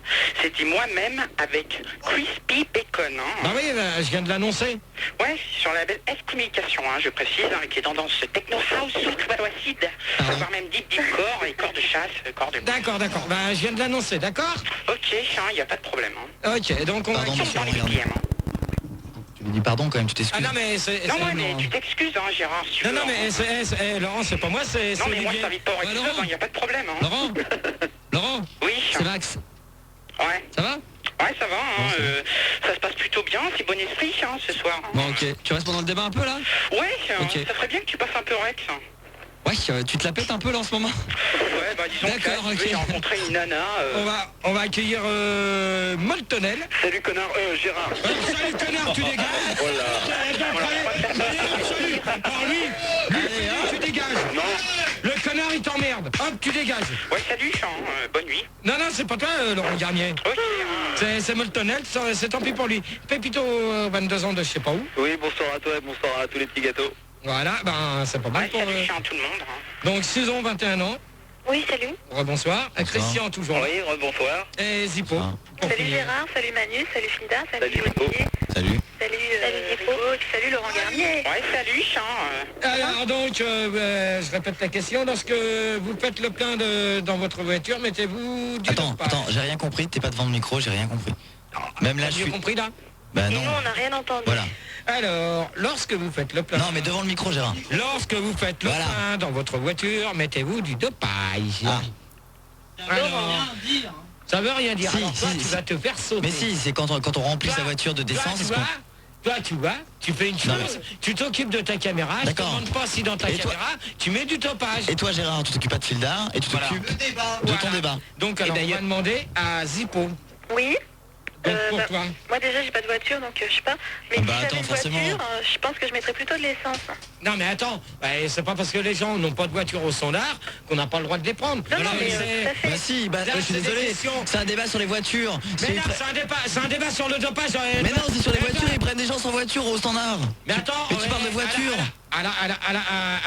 c'était moi-même avec Crispy Bacon. Hein. Bah oui, bah, je viens de l'annoncer. Ouais, sur la belle S-Communication, hein, je précise, avec les tendances techno house, surtout acide, voire même deep core et corps de chasse, corps de... D'accord, bah je viens de l'annoncer, d'accord? Ok, il n'y a pas de problème. Hein. Ok, donc on va... Pardon, monsieur, Dans les regarde. BPM, hein. Tu lui dis pardon quand même, tu t'excuses. Ah non mais c'est... Non, ouais, mais tu t'excuses, hein, Gérard, si tu Non, veux. non, mais Laurent, c'est pas moi, c'est Non, mais moi, je Olivier. t'invite pas au Ouais, resto, Laurent. il n'y a pas de problème. Hein. Laurent Laurent Oui. C'est Max. Ouais. Ça va? Ouais, ça va, hein, ça se passe plutôt bien, c'est bon esprit, hein, ce soir. Hein. Bon, ok. Tu restes pendant le débat un peu là? Ouais, Ok. ça serait bien que tu passes un peu Rex. Ouais, tu te la pètes un peu là en ce moment? Ouais, bah disons que D'accord, là, ok. j'ai rencontré une nana. On va accueillir Moltonel. Salut connard, Gérard. Salut connard, tu dégages. Salut. Alors lui, tu dégages. Non. Le connard, il t'emmerde. Hop, tu dégages. Ouais, salut, bonne nuit. Non, c'est pas toi, Laurent Garnier. Ok. C'est Moltonel, c'est tant pis pour lui. Pépito, 22 ans de je sais pas où. Oui, bonsoir à toi et bonsoir à tous les petits gâteaux. Voilà, ben c'est pas mal Ouais, pour... salut, tout le monde. Hein. Donc Susan, 21 ans. Oui, salut. Bonsoir. Christian, toujours là. Oui, bonsoir. Et Zippo. pour Salut finir. Gérard, salut Manu, salut Frida, salut Salut, Olivier, Salut. salut Zippo, salut Laurent Garnier. Ouais, salut, Alors donc, je répète la question. Lorsque vous faites le plein dans votre voiture, mettez-vous du Attends, dopage. attends, j'ai rien compris, t'es pas devant le micro, j'ai rien compris. Même là, T'as je mieux suis... compris là? Bah Et non. nous, on n'a rien entendu. Voilà. Alors, lorsque vous faites le plein... Non, mais devant le micro, Gérard. Lorsque vous faites le Voilà. plein dans votre voiture, mettez-vous du dopage. Ah. Alors, ça veut rien dire. Si, Alors toi, si, tu si. vas te faire sauter. Mais si, c'est quand on remplit sa voiture de Toi, d'essence. tu est-ce qu'on- vois, tu vois, tu fais une Non, chose, tu t'occupes de ta caméra, je te D'accord. demande pas si dans ta Et toi caméra, tu mets du topage. Et toi, Gérard, tu t'occupes pas de Filda et tu Voilà. t'occupes de Voilà. ton débat. Donc alors, on va demander à Zippo. Oui. Donc pour toi. Moi déjà j'ai pas de voiture donc je sais pas. Mais Ah si bah, j'avais attends, une forcément. voiture, je pense que je mettrais plutôt de l'essence. Non mais attends, c'est pas parce que les gens n'ont pas de voiture au standard qu'on n'a pas le droit de les prendre. Non, non, mais c'est- tout à fait. Bah si, bah, Là, je suis c'est des désolé. questions. C'est un débat sur les voitures. Mais C'est- non, c'est un débat sur le dopage. Mais non, c'est sur les voitures, ils prennent des gens sans voiture au standard. Mais attends, Mais tu parles de voiture.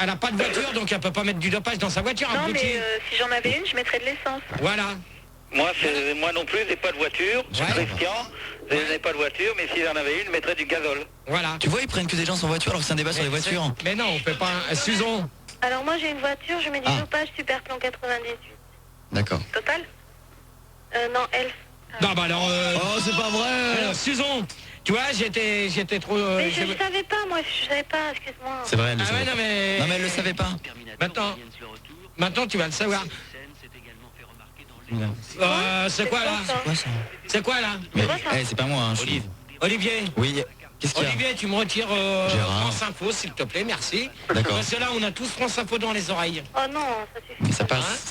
Elle a pas de voiture, donc elle peut pas mettre du dopage dans sa voiture. Non abruti. mais si j'en avais une, je mettrais de l'essence. Voilà. Moi non plus, j'ai pas de voiture. Je suis Ouais. Christian, je n'ai pas de voiture, mais si j'en avais une, je mettrais du gazole. Voilà. Tu vois, ils prennent que des gens sans voiture alors que c'est un débat sur les voitures. Mais non, on fait pas un... Susan. Alors moi j'ai une voiture, je mets du Ah. dopage Super Plan 98. D'accord. Total Non, Elf. Non, bah alors... Oh, c'est pas vrai. Alors, Susan, tu vois, j'étais trop... Mais je ne savais pas, moi, je savais pas, excuse-moi. C'est vrai, elle le Ah ouais, savait non pas. mais... Non, mais elle le savait pas. Maintenant, tu vas le savoir. C'est quoi là? Ouais, ça. C'est quoi là? Mais quoi, ça c'est pas moi. Hein, je suis- Olivier. Oui. Qu'est-ce qu'il y a? Olivier, tu me retires Gérard. France Info, s'il te plaît, merci. D'accord. Parce que là, on a tous France Info dans les oreilles. Oh non, ça suffit. Mais ça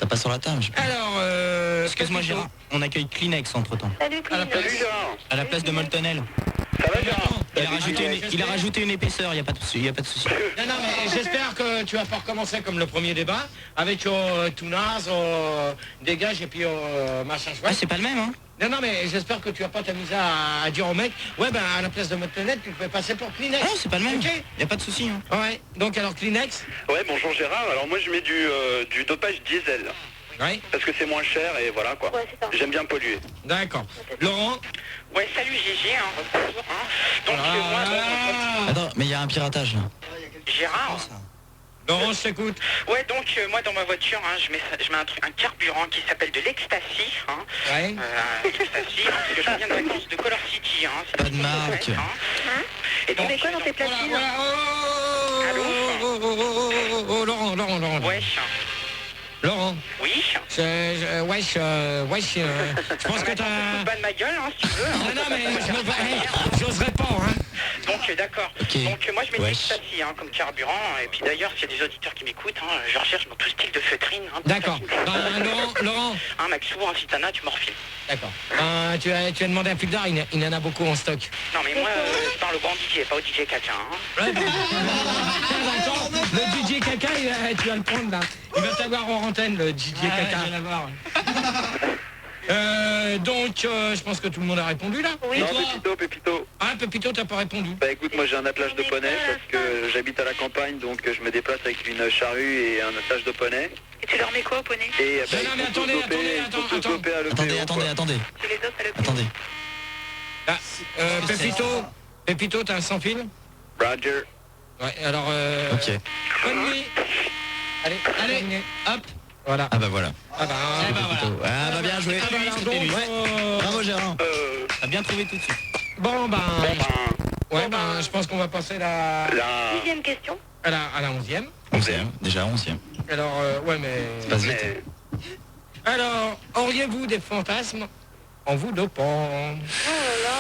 passe sur la table. je sais pas. Alors, Excuse-moi Pépito. Gérard, on accueille Kleenex entre temps. Salut À la Clément. place- Gérard. À la place de Moltonel. Ça va, Gérard? Il a rajouté une épaisseur, il a pas de souci. Non, non, mais j'espère que tu vas pas recommencer comme le premier débat, avec tout naze, dégage et puis machin Ah, chouette. c'est pas le même, hein? Non, non, mais j'espère que tu vas pas t'amuser à dire au mec, ouais, ben à la place de Motonette, tu peux passer pour Kleenex. Ah non, c'est pas le même. Ok. Y a pas de souci, hein. Ouais, donc alors Kleenex. Ouais, bonjour Gérard. Alors moi je mets du dopage diesel. Ouais, Parce que c'est moins cher et voilà quoi. Ouais, c'est ça. J'aime bien polluer. d'accord. Laurent. Ouais, salut Gigi, bonjour, Donc moi, Ah, Attends, mais il y a un piratage là. Gérard. Laurent, je t'écoute. Ouais, donc moi dans ma voiture, je mets un carburant qui s'appelle de l'Ecstasy. Ouais. L'Ecstasy, parce que je reviens de vacances de Color City. C'est Pas de marque. Et donc, Tu mets quoi dans tes Voilà, platines voilà. Allô Laurent. wesh, Laurent. oui. Wesh, je pense que t'as... Pas de ma gueule, si tu veux. Non, non, mais j'oserais pas, hein. Donc d'accord. Ok. Donc moi je mets de Wesh. l'Ecstasy comme carburant. Et puis d'ailleurs, s'il y a des auditeurs qui m'écoutent, je recherche dans tout style de feutrine. D'accord. Laurent. Un Maxou, un Citana, tu m'en refiles. D'accord. Tu as demandé à Pildar, il en a beaucoup en stock. Non mais moi, je parle au grand DJ, pas au DJ caca. Ouais, bah, attends, le DJ Caca, tu vas le prendre là. Il va t'avoir en antenne, le DJ Caca. Je pense que tout le monde a répondu là. Oui. Non, Pépito. Ah, Pépito, t'as pas répondu. Bah écoute, moi j'ai un attelage de poney parce que j'habite à la campagne, donc je me déplace avec une charrue et un attelage de poney. Et tu leur mets quoi au poney? Et Non, mais attendez. Attendez. Tu les dopes à l'hôpital. Attendez. Ah, Pépito, t'as un sans fil? Roger. Ouais, alors... Ok. Bonne nuit. Allez, hop. Voilà. Ah bah voilà. Ah bah, Ah bah bien joué. Ah bah, alors, donc, Bravo Gérard. T'as bien trouvé tout de suite. Bon, je pense qu'on va passer la... 10e question. à la 11e. 11e, déjà 11e. Alors, ouais, mais... Ça passe vite. Alors, auriez-vous des fantasmes en vous dopant? Oh là là.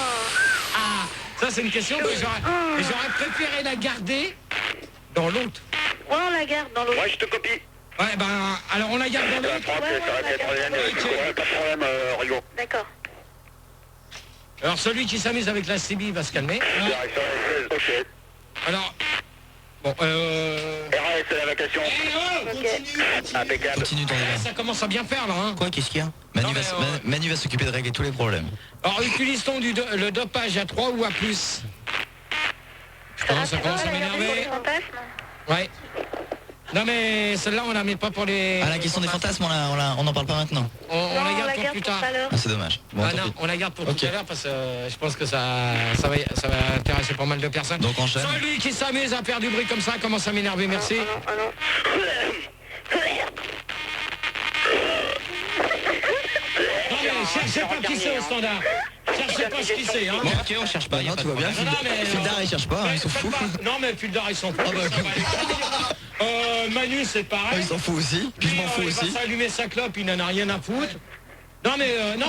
Ah, ça c'est une question que j'aurais préféré la garder dans l'autre. Ouais, on la garde dans l'autre. Ouais, je te copie. Ouais, alors on la garde dans l'autre. Pas de problème, Rigo. D'accord. Alors celui qui s'amuse avec la CB va se calmer. Ok. Alors, bon, RAS, c'est la vacation. Impeccable. Continue ton débat. ça commence à bien faire là, hein. Quoi, qu'est-ce qu'il y a? Manu va s'occuper de régler tous les problèmes. Alors, utilise-t-on le dopage à 3 ou à plus? Ça commence à m'énerver. Ouais. Non mais celle-là on la met pas pour les... Ah, la question des fantasmes, on en parle pas maintenant. On la garde pour plus tard. Ah, c'est dommage. Bon, tant Non, pis. on la garde pour Ok. tout à l'heure parce que je pense que ça va intéresser pas mal de personnes. Donc enchaîne. Celui qui s'amuse à faire du bruit comme ça commence à m'énerver, merci. Non mais cherchez pas qui c'est au standard. Cherchez pas ce qui c'est, hein. Bon, ok, on cherche pas. Non, tout va bien. Fildar, il cherche pas, il s'en fout. Non mais Fildar ils s'en foutent. Manu c'est pareil. Il s'en fout aussi. Puis je m'en fous Il aussi. va s'allumer sa clope, il n'en a rien à foutre. Non mais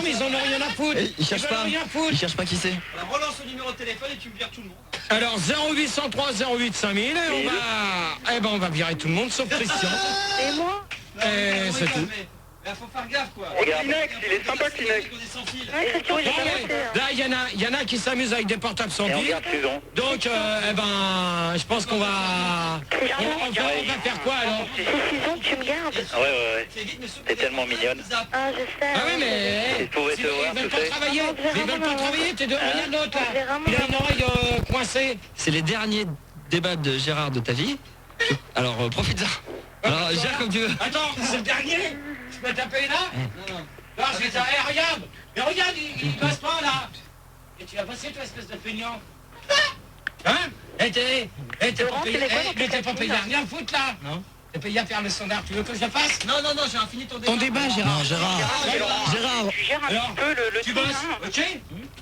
ils en ont rien à foutre. Il cherche veulent pas. rien foutre. Il cherche pas qui c'est. Alors relance le numéro de téléphone et tu me vires tout le monde. Alors 0803 08 5000 et on va virer tout le monde sauf Christian. Et moi? Et c'est tout. Mais faut faire gaffe quoi. Kleenex, il est sympa Kleenex. On est sans fil. Ouais, Christian, j'ai Non, pas mais monté, hein. là il y en a qui s'amusent avec des portables sans Et on fil. garde Susan. Donc je pense qu'on va... On va faire quoi alors? C'est Susan, tu me gardes? Ouais. T'es tellement mignonne. Ah, je sais. Ah oui mais... Ils pouvaient te voir, Ils veulent tu pas sais. travailler. Ils veulent pas travailler, t'es de rien d'autre là. Il a une oreille coincée. C'est les derniers débats de Gérard de ta vie. Alors profite-en. Alors gère comme tu veux. Attends, c'est le dernier. Tu peux taper là? Non, je vais dire, regarde. Mais regarde, il passe pas là. Et tu vas passer toi, espèce de feignant. Hein? T'es pas payé à rien foutre là. Non. T'es payé à faire le standard. Tu veux que je le fasse? Non, j'ai fini ton débat. Ton débat, Gérard. Non, Gérard. Tu gères un petit peu le Tu tout, bosses, hein. ok?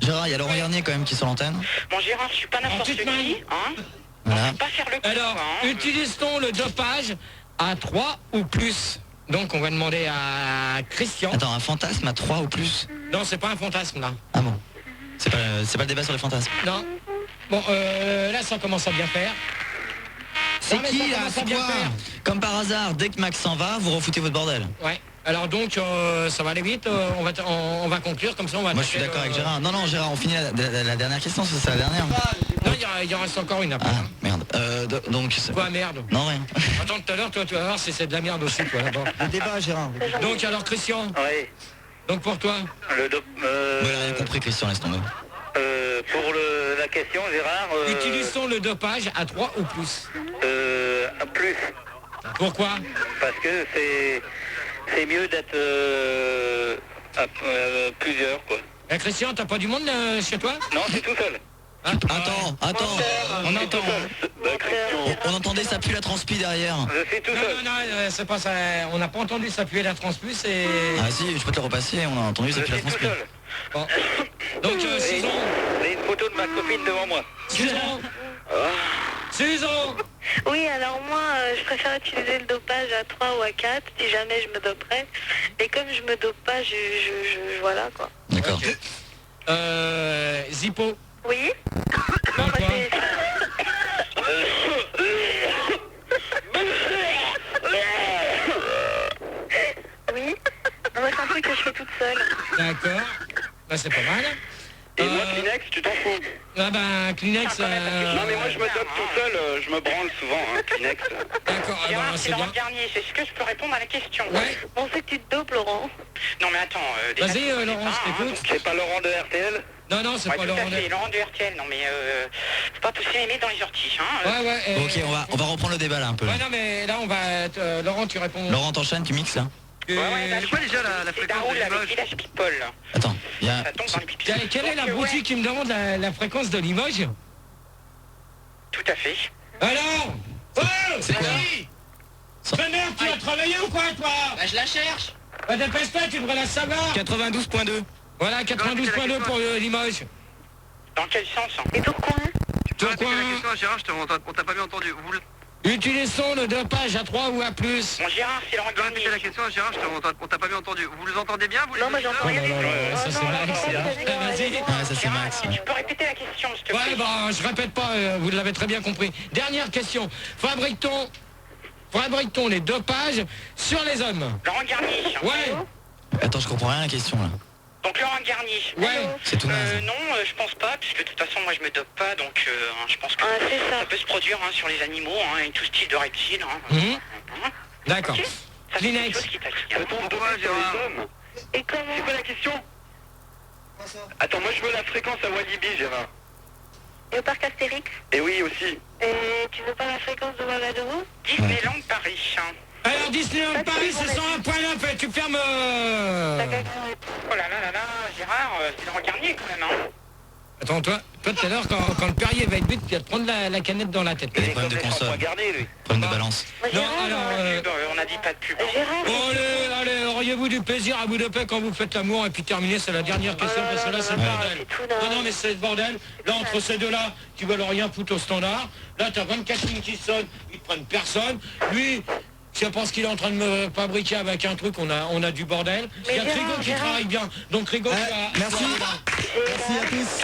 Gérard, il y a Laurent Garnier quand même qui est sur l'antenne. Bon Gérard, je suis pas n'importe petite qui, main. hein. Voilà. Pas faire le coup, Alors, hein. utilise-t-on le dopage à 3 ou plus? Donc on va demander à Christian. Attends, un fantasme à 3 ou plus? Non, c'est pas un fantasme là. Ah bon. C'est pas le débat sur les fantasmes. Non. Bon, là ça commence à bien faire. C'est Non, mais ça qui là? commence à C'est bien quoi? faire. Comme par hasard, dès que Max s'en va, vous refoutez votre bordel. Ouais. Alors donc ça va aller vite. On va conclure comme ça. On va. Moi je suis attaquer d'accord le- avec Gérard. Non, Gérard, on finit la dernière question, c'est la dernière. Non, il en reste encore une après. Ah, merde. Donc... Quoi merde? Non, rien. Attends tout à l'heure, toi tu vas voir si c'est de la merde aussi toi là-bas. Le débat, Gérard. Donc alors Christian, Ouais. donc pour toi. Le dop... Moi, j'ai rien compris, Christian, laisse tomber. Pour la question, Gérard... Utilisons le dopage à 3 ou plus. Plus. Pourquoi? Parce que c'est mieux d'être à plusieurs, quoi. Eh, Christian, t'as pas du monde chez toi? Non, c'est tout seul. Hein? Attends. On entend. On entendait ça pue la transpi derrière. Je suis tout seul. Non, c'est pas ça. On n'a pas entendu s'appuyer la transpus et... Ah si, je peux te le repasser, on a entendu ça Je pue la suis tout transpi. seul. Bon. Donc Susan, J'ai une photo de ma copine devant moi. Susan. Oui, alors moi, je préfère utiliser le dopage à 3 ou à 4, si jamais je me doperais. Et comme je me dope pas, voilà, quoi. D'accord. Ok. Zippo. Oui? Non, Moi, toi. Oui? Moi, c'est un truc que je fais toute seule. D'accord. Bah c'est pas mal. Et moi, Kleenex, tu t'en fous. Ah ben, Kleenex... Non, mais moi, je me dope tout seul, je me branle souvent, hein, Kleenex. D'accord, ah ben, c'est c'est bien. Laurent Garnier, c'est ce que je peux répondre à la question. Ouais. On sait que tu te dopes, Laurent. Non, mais attends, déjà, Vas-y, tu connais Laurent, pas, je t'écoute. C'est pas Laurent de RTL? Non, non, c'est Ouais, pas tout à Laurent. fait, Laurent de RTL, non mais faut pas pousser les nez dans les orties, hein. Ouais, ouais. Ok, on va reprendre le débat là un peu. Ouais, non, mais là, on va... Laurent, tu réponds... Laurent, t'enchaînes, tu mixes là. Ouais, là, C'est quoi déjà la c'est fréquence Daoul de avec Limoges? Village People, là. Attends, il y a... Ça tombe dans les pipis. Quelle est la Donc, boutique qui me demande la fréquence de Limoges? Tout à fait. Alors Oh C'est quoi? Mais merde, tu vas travailler ou quoi, toi? Bah je la cherche. Bah, dépêche-toi, tu devrais la savoir. 92.2. Voilà, 92.2 pour Limoges. Dans quel sens, hein? Et Tourcoing? Tu peux répéter Tourcoing. la question à Gérard, on t'a pas bien entendu. Utilisons le dopage à 3 ou à plus. Bon, Gérard, c'est Laurent Tu peux Garnier. répéter la question à Gérard, on t'a pas bien entendu. Vous les entendez bien, vous les Non, moi auditeurs j'entends rien. Ça, c'est Max. Vas-y. Ouais, ça c'est Gérard, Max. tu peux répéter la question, s'il te Ouais, plaît. bah, je répète pas, vous l'avez très bien compris. Dernière question. Fabrique-t-on les dopages sur les hommes? Laurent Garnier. Ouais. Attends, je comprends rien à la question là. Donc Laurent Garnier. Ouais. C'est tout naze. Non, je pense pas, puisque de toute façon, moi, je me dope pas, donc je pense que Ah, c'est ça. ça peut se produire hein, sur les animaux, hein, et tout style de reptiles. Hein. Mhm. D'accord. Ok. Ça, c'est quelque Kleenex. chose qui t'attire. Peut-on doper sur Gérard? les hommes? Et comment? C'est quoi la question? Attends, moi je veux la fréquence à Walibi, Gérard. Et au parc Astérix? Et oui, aussi. Et tu veux pas la fréquence de Ouagadougou? Disneyland Paris. Hein. Alors, Disneyland Paris, c'est 101.9 et tu fermes... T'as qu'à- Oh là là là là, Gérard, c'est Laurent Garnier quand même. Hein. Attends, toi tout à l'heure, quand le Perrier va être but, tu vas te prendre la canette dans la tête. Il y a des problèmes de console, problème de balance. Moi, Non, Gérard, alors... On a dit pas de pub. Hein. Gérard, Bon, allez, auriez-vous du plaisir à vous doper quand vous faites l'amour? Et puis terminer, c'est la dernière question, parce que là, c'est le bordel. c'est tout naze. Non, mais c'est le bordel. Là, entre ces deux-là, tu vas leur rien foutre au standard. Là, t'as 24 lignes qui sonnent, ils te prennent personne. Lui, je pense qu'il est en train de me fabriquer avec un truc, on a du bordel. Il y a Mais Rigaud qui Gérard. travaille bien. Donc, Rigaud, Merci. Merci à tous.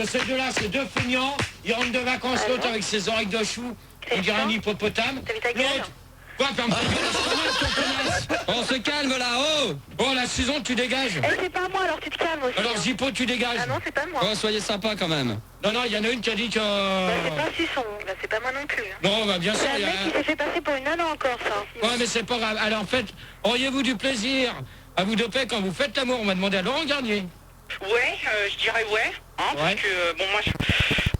Ces deux-là, c'est deux feignants. Ils rentrent de vacances, l'autre avec ses oreilles de chou. On dirait un hippopotame. T'as vu ta gueule? L'autre... Quoi, ferme ta gueule, je commence, ton connasse. On se calme là, oh. Oh, la saison, tu dégages. Eh, c'est pas moi, alors tu te calmes aussi. Alors, hein. Zippo, tu dégages. Ah non, c'est pas moi. Oh, soyez sympa quand même. Non, il y en a une qui a dit que... Bah, c'est pas Sisson, bah, c'est pas moi non plus. Hein. Non, bah, bien sûr, C'est il y un mec qui a... s'est fait passer pour une nana encore, ça. Ouais, mais c'est pas grave. Alors, en fait, auriez-vous du plaisir à vous doper quand vous faites l'amour? On va demander à Laurent Garnier. Ouais, je dirais ouais. Hein, Ouais. Parce que, bon, moi,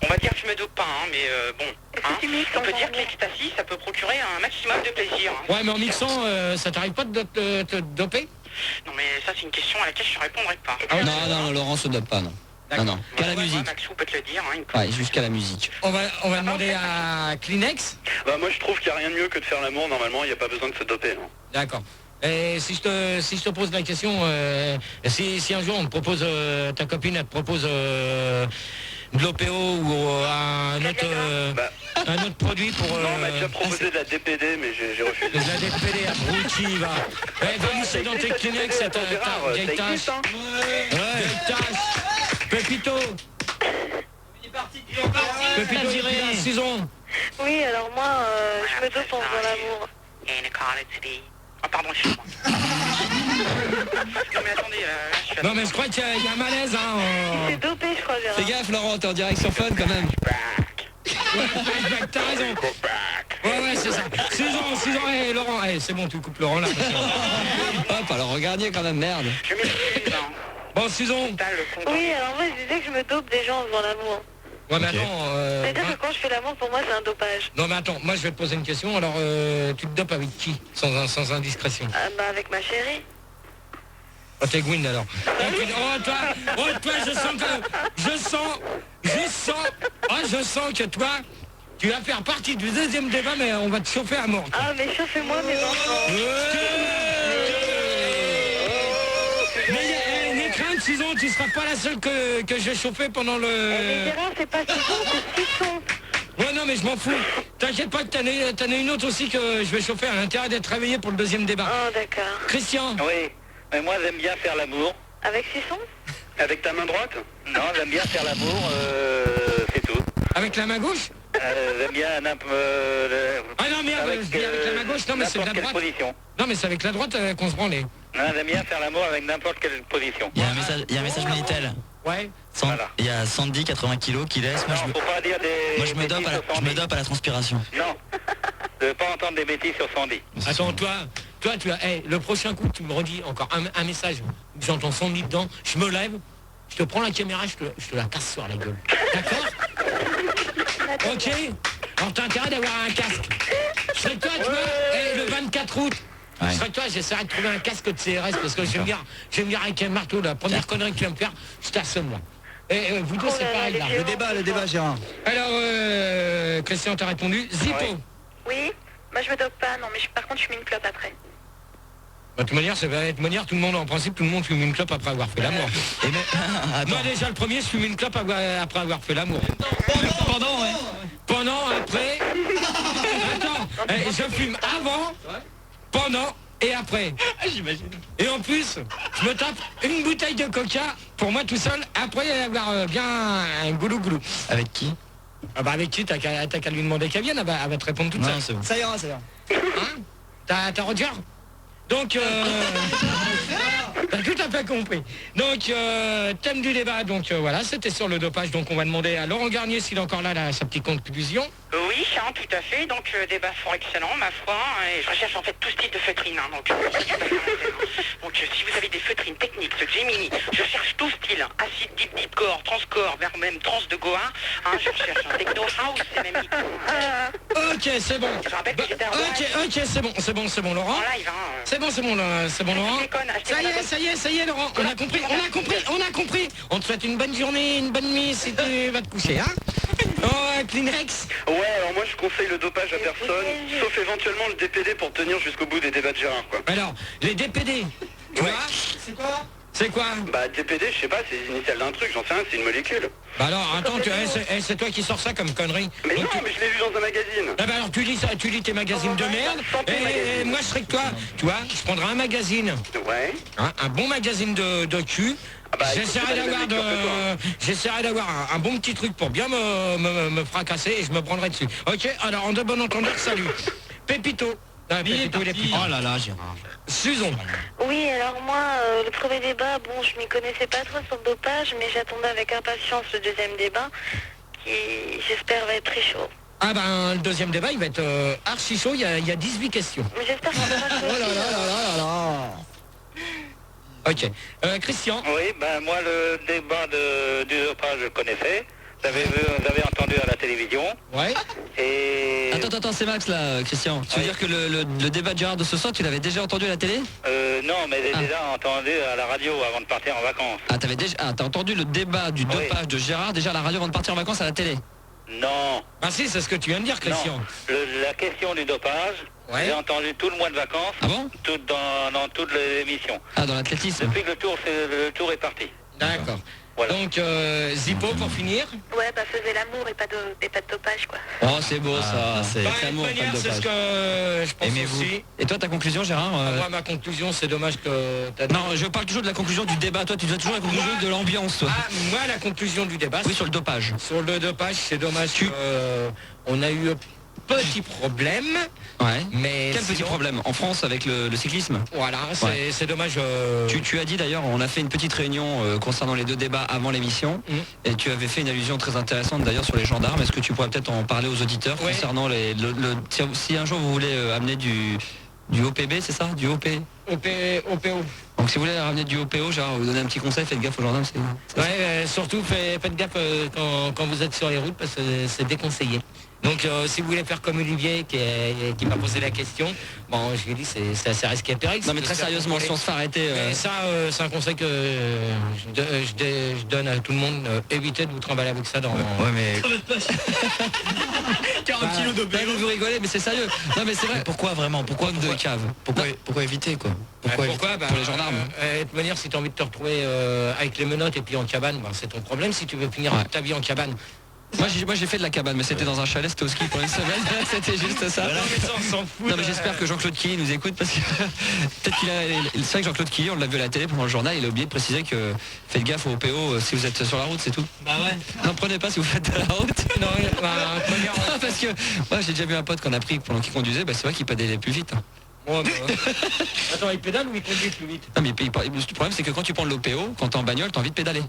on va dire que je me dope pas, hein, mais bon. Est-ce Hein, que tu mixes on peut ensemble? dire que l'ecstasy, ça peut procurer un maximum de plaisir. Hein. Ouais, mais en mixant, ça t'arrive pas de te doper? Non, mais ça, c'est une question à laquelle je ne répondrai pas. Non, Laurent se dope pas, non. Non, qu'à la Ouais, musique. Maxou peut te le dire. Hein, Ouais, jusqu'à la musique. On va demander à Kleenex. Bah moi je trouve qu'il n'y a rien de mieux que de faire l'amour, normalement il n'y a pas besoin de se doper. Non. D'accord. Et si je te pose la question, si un jour on te propose, ta copine elle te propose de l'OPO ou un autre produit pour... Non, on m'a déjà proposé de la DPD mais j'ai refusé. de la DPD abruti, va. Va mousser dans tes Kleenex, c'est ta vieille ça tache. existe, hein. Vieille tache. Pépito. Pépito, tiré la saison. Oui, alors moi, je me dope en faisant l'amour. Ah, pardon, excuse-moi. Non, mais attendez, là, je suis à... Non, mais je crois qu'il y a un malaise, hein. C'est dopé, je crois, Gérard. Fais gaffe, Laurent, t'es en direct sur Fun quand même. T'as raison. Ouais, c'est ça. 6 ans, Laurent, c'est bon, tu coupes Laurent là. Hop, alors regardez quand même, merde. Je m'excuse, hein. Bon, 6 ans. Putain, le con. Oui, alors moi, je disais que je me dope des gens en faisant l'amour. Ouais, mais Ok. attends. C'est-à-dire que quand je fais l'amour, pour moi, c'est un dopage. Non, mais attends, moi je vais te poser une question. Alors, tu te dopes avec qui sans indiscrétion? Ah, bah, avec ma chérie. Oh, t'es Gwyn alors. Toi, je sens que toi, tu vas faire partie du deuxième débat, mais on va te chauffer à mort. Ah, mais chauffez-moi, mes enfants. Mais n'aie crainte, 6 ans, tu seras pas la seule que je vais chauffer pendant Mais le... Gérard, c'est pas Sisson, c'est Sisson. Ouais, non, mais je m'en fous. T'inquiète pas que t'en as une autre aussi que je vais chauffer. Elle a intérêt d'être réveillée pour le deuxième débat. Oh, d'accord. Christian. Oui, mais moi j'aime bien faire l'amour. Avec Sisson? Avec ta main droite? Non, j'aime bien faire l'amour, c'est tout. Avec la main gauche? J'aime bien Ah non, merde, je dis avec la main gauche, non, mais c'est de la droite. position. Non, mais c'est avec la droite qu'on se branlait. J'aime bien faire l'amour avec n'importe quelle position. Il y a un message Minitel. Ouais. Il y a Sandy, 80 kilos, qui laisse. Moi, Faut pas dire des... je me dope à la transpiration. Non. Je veux pas entendre des bêtises sur Sandy. Attends, toi, tu as... Hey, le prochain coup, tu me redis encore un message. J'entends Sandy dedans, je me lève, je te prends la caméra, je te la casse sur la gueule. D'accord? Ok. Alors t'as intérêt d'avoir un casque. Je serais toi, tu vois, le 24 août. Ouais. Je serais toi, j'essaierai de trouver un casque de CRS parce que je vais me dire avec un marteau, la première connerie que tu vas me faire, je t'assomme là. Et vous deux, c'est pareil là. Le débat, Gérard. Alors, Christian, t'as répondu. Zippo. Ouais. Oui, moi je me dope pas, non, mais par contre je fume une clope après. Bah, de toute manière, tout le monde, en principe, tout le monde fume une clope après avoir fait l'amour. Moi déjà, le premier, je fume une clope après avoir fait l'amour. Pendant, après. Attends, je fume avant, pendant et après. J'imagine. Et en plus, je me tape une bouteille de coca pour moi tout seul, après avoir bien un goulou-goulou. Avec qui? Ah bah avec qui? T'as qu'à lui demander qu'elle vienne, elle va te répondre toute seule. Non, c'est bon. Ça ira. Hein? T'as Roger? Donc, t'as tout à fait compris. Donc, thème du débat, donc voilà, c'était sur le dopage. Donc, on va demander à Laurent Garnier s'il est encore là, sa petite conclusion. Oui, tout à fait. Donc, débat fort excellent, ma foi. Et je recherche en fait tout style de feutrine. Donc, si vous avez des feutrines techniques, ce Gemini, je cherche tout style. Acide, deep core, transcore, vers même trans de Goa. Je recherche un techno house, c'est même Ok, c'est bon. Je rappelle que j'étais en Ok, c'est bon, Laurent. live, C'est bon, Laurent. Ça y est, Laurent. On a compris. On te souhaite une bonne journée, une bonne nuit si tu vas te coucher, hein. Oh, Kleenex. Ouais, alors moi je conseille le dopage à personne, sauf éventuellement le DPD pour tenir jusqu'au bout des débats de Gérard, quoi. Alors, les DPD, tu vois, c'est quoi? Bah DPD, je sais pas, c'est l'initiale d'un truc, j'en sais rien, c'est une molécule. Bah alors, attends, c'est toi qui sors ça comme connerie. Mais Donc, non, mais je l'ai vu dans un magazine. Ah bah alors tu lis tes magazines de merde, et moi je serais que toi, tu vois, je prendrai un magazine, Ouais. hein, un bon magazine de cul. bah, écoute, c'est pas les mêmes lecteurs que J'essaierai d'avoir un bon petit truc pour bien me fracasser et je me prendrai dessus. Ok, alors en de bon entendeur, salut. Pépito. Ah, Pépito, il est plus. Oh là là, Gérard. Susan. Oui, alors moi, le premier débat, bon, je m'y connaissais pas trop sur le dopage, mais j'attendais avec impatience le deuxième débat, qui, j'espère, va être très chaud. Ah ben, le deuxième débat, il va être archi chaud, il y a 18 questions. Mais j'espère que ça va être chaud. Ok. Christian. Oui, ben moi le débat du dopage je le connaissais. Vous avez entendu à la télévision. Ouais. Et... Attends, c'est Max là, Christian. Tu veux dire que le débat de Gérard de ce soir, tu l'avais déjà entendu à la télé? Non, mais j'ai déjà entendu à la radio avant de partir en vacances. Ah, t'as entendu le débat du dopage de Gérard déjà à la radio avant de partir en vacances à la télé? Non. Ah si, c'est ce que tu viens de dire, Christian. Non. La question du dopage, ouais. J'ai entendu tout le mois de vacances. Ah bon? Dans toute l'émission. Ah, dans l'athlétisme. Depuis que le tour est parti. D'accord. Voilà. Donc, Zippo, pour finir. Ouais, bah faisait l'amour et pas de dopage, quoi. Oh, c'est beau ça. c'est- Bah, C'est de l'amour, toute pas manière, le c'est ce dopage. que je pense Aimez-vous. aussi. Et toi, ta conclusion, Gérard? Moi, ma conclusion, c'est dommage que t'as dit. Non, je parle toujours de la conclusion du débat. Toi, tu dois toujours la conclusion de l'ambiance, toi. Ah, moi, la conclusion du débat, Oui, sur le dopage. sur le dopage, c'est dommage on a eu petit problème, Ouais. mais Quel petit sinon, problème en France avec le cyclisme? Voilà, Ouais. c'est dommage. Tu as dit d'ailleurs, on a fait une petite réunion concernant les deux débats avant l'émission, et tu avais fait une allusion très intéressante d'ailleurs sur les gendarmes. Est-ce que tu pourrais peut-être en parler aux auditeurs Ouais. concernant si un jour vous voulez amener du OPB, c'est ça? Du OP? OPO. Donc si vous voulez ramener du OPO, Gérard, vous donner un petit conseil, faites gaffe aux gendarmes. Ouais, surtout faites gaffe quand vous êtes sur les routes parce que c'est déconseillé. Donc si vous voulez faire comme Olivier qui m'a posé la question, bon je lui ai dit c'est assez risqué et péril. Non mais très sérieusement, si on se fait arrêter... Mais ça c'est un conseil que je donne à tout le monde, évitez de vous trimballer avec ça dans... Ouais, mais 40 kilos de bébé. Vous rigolez, mais c'est sérieux. Non mais c'est vrai. pourquoi vraiment? Pourquoi de cave? Pourquoi éviter quoi? Pourquoi Pour les gendarmes. De toute manière, si tu as envie de te retrouver avec les menottes et puis en cabane, c'est ton problème si tu veux finir Ouais. ta vie en cabane. Moi j'ai fait de la cabane, mais c'était dans un chalet, c'était au ski pour une semaine. C'était juste ça. Non mais ça on s'en fout. Non mais j'espère que Jean-Claude Killy nous écoute parce que peut-être qu'il a. C'est vrai que Jean-Claude Killy, on l'a vu à la télé pendant le journal, il a oublié de préciser que faites gaffe au PO si vous êtes sur la route, c'est tout. Bah ouais. N'en prenez pas si vous faites de la route. Non, parce que moi j'ai déjà vu un pote qu'on a pris pendant qu'il conduisait, bah, c'est vrai qu'il pédalait plus vite. Ouais, bah, attends, il pédale ou il conduit plus vite? Non mais le problème c'est que quand tu prends l'OPO, quand t'es en bagnole, t'as envie de pédaler.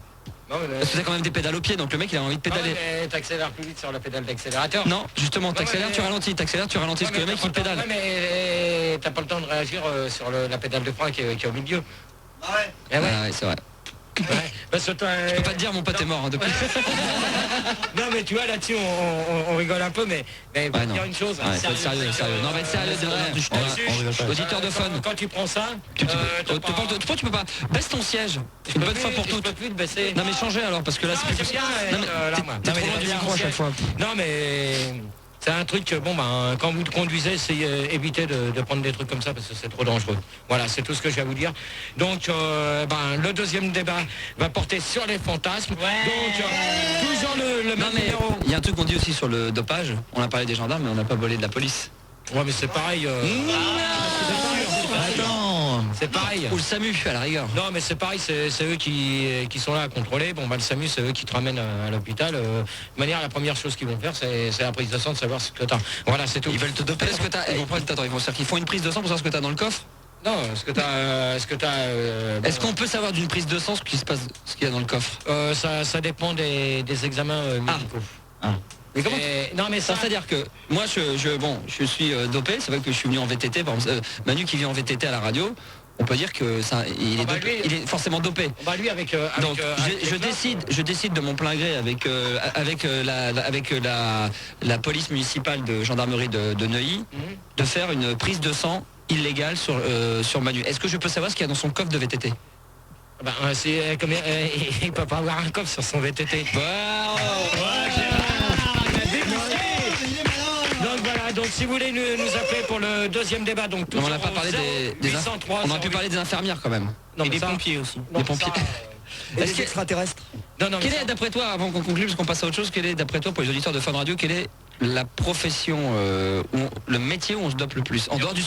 Non, mais... Parce que t'as quand même des pédales au pied, donc le mec il a envie de pédaler. mais t'accélères plus vite sur la pédale d'accélérateur. Non, justement, t'accélères, tu ralentis, parce que le mec il pédale. Ouais, mais t'as pas le temps de réagir sur la pédale de frein qui est au milieu. Ah ouais. Eh ouais. Ah ouais, c'est vrai. Ouais. Parce que toi, Je peux pas te dire, mon pote est mort hein, depuis. Non mais tu vois là-dessus on rigole un peu, mais pour Ouais, non. dire une chose. Ouais, faut être sérieux. Non, mais sérieux, de vrai. On rigole pas. Auditeur de fun. Quand tu prends ça, Tu peux pas. Baisse ton siège. Une bonne fois pour je toutes. peux plus te baisser. Non mais changez alors, parce que là c'est plus bien. Non mais t'es trop loin du micro à chaque fois. Non mais c'est un truc, bon ben quand vous conduisez, c'est éviter de prendre des trucs comme ça parce que c'est trop dangereux. Voilà, c'est tout ce que j'ai à vous dire. Donc le deuxième débat va porter sur les fantasmes. Donc toujours le Non même mais numéro. il y a un truc qu'on dit aussi sur le dopage. On a parlé des gendarmes, mais on n'a pas volé de la police. Ouais mais c'est pareil. Attends. C'est pareil. Ou le SAMU à la rigueur. Non mais c'est pareil, c'est eux qui sont là à contrôler. Bon bah le SAMU c'est eux qui te ramènent à l'hôpital. De manière, la première chose qu'ils vont faire c'est la prise de sang, de savoir ce que t'as. Voilà, c'est tout. Ils veulent te doper. Est-ce que t'as. Ils font une prise de sang pour savoir ce que t'as dans le coffre. Non, ce que t'as. Est-ce qu'on peut savoir d'une prise de sang ce qu'il y a dans le coffre? Ça dépend des examens médicaux. Mais comment Non mais ça, c'est-à-dire que moi je suis dopé, c'est vrai que je suis venu en VTT, par exemple, Manu qui vient en VTT à la radio, on peut dire que ça il est dopé, il est forcément dopé. Bah lui avec donc je décide de mon plein gré avec la police municipale de gendarmerie de Neuilly de faire une prise de sang illégale sur Manu. Est-ce que je peux savoir ce qu'il y a dans son coffre de VTT? Il peut pas avoir un coffre sur son VTT. Donc si vous voulez nous appeler pour le deuxième débat, donc on n'a pas parlé on a pu parler des infirmières quand même. Et des pompiers aussi. Des pompiers. Et les extraterrestres. Quelle est d'après toi, avant qu'on conclue, parce qu'on passe à autre chose, quelle est d'après toi pour les auditeurs de Fun Radio, quelle est la profession, le métier où on se dope le plus en dehors du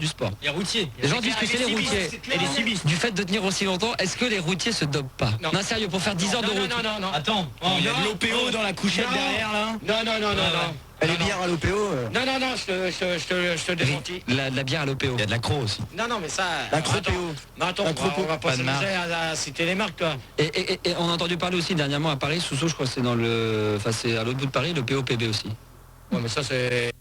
sport? Les routiers. Les gens disent que c'est les routiers. Et les cibistes. Du fait de tenir aussi longtemps, est-ce que les routiers se dopent pas? Non, sérieux, pour faire 10 heures de route. Non. Attends, il y a de l'OPO dans la couchette derrière là. Non. Les bières à l'OPO. Non, je te démentis. La bière à l'OPO. Il y a de l'accro aussi. Non, mais ça... La Cropéo. Non, attends, on va pas s'amuser à citer les marques, toi. Et on a entendu parler aussi dernièrement à Paris, Sousseau, je crois que c'est dans le... Enfin, c'est à l'autre bout de Paris, le POPB aussi. Ouais, mais ça, c'est...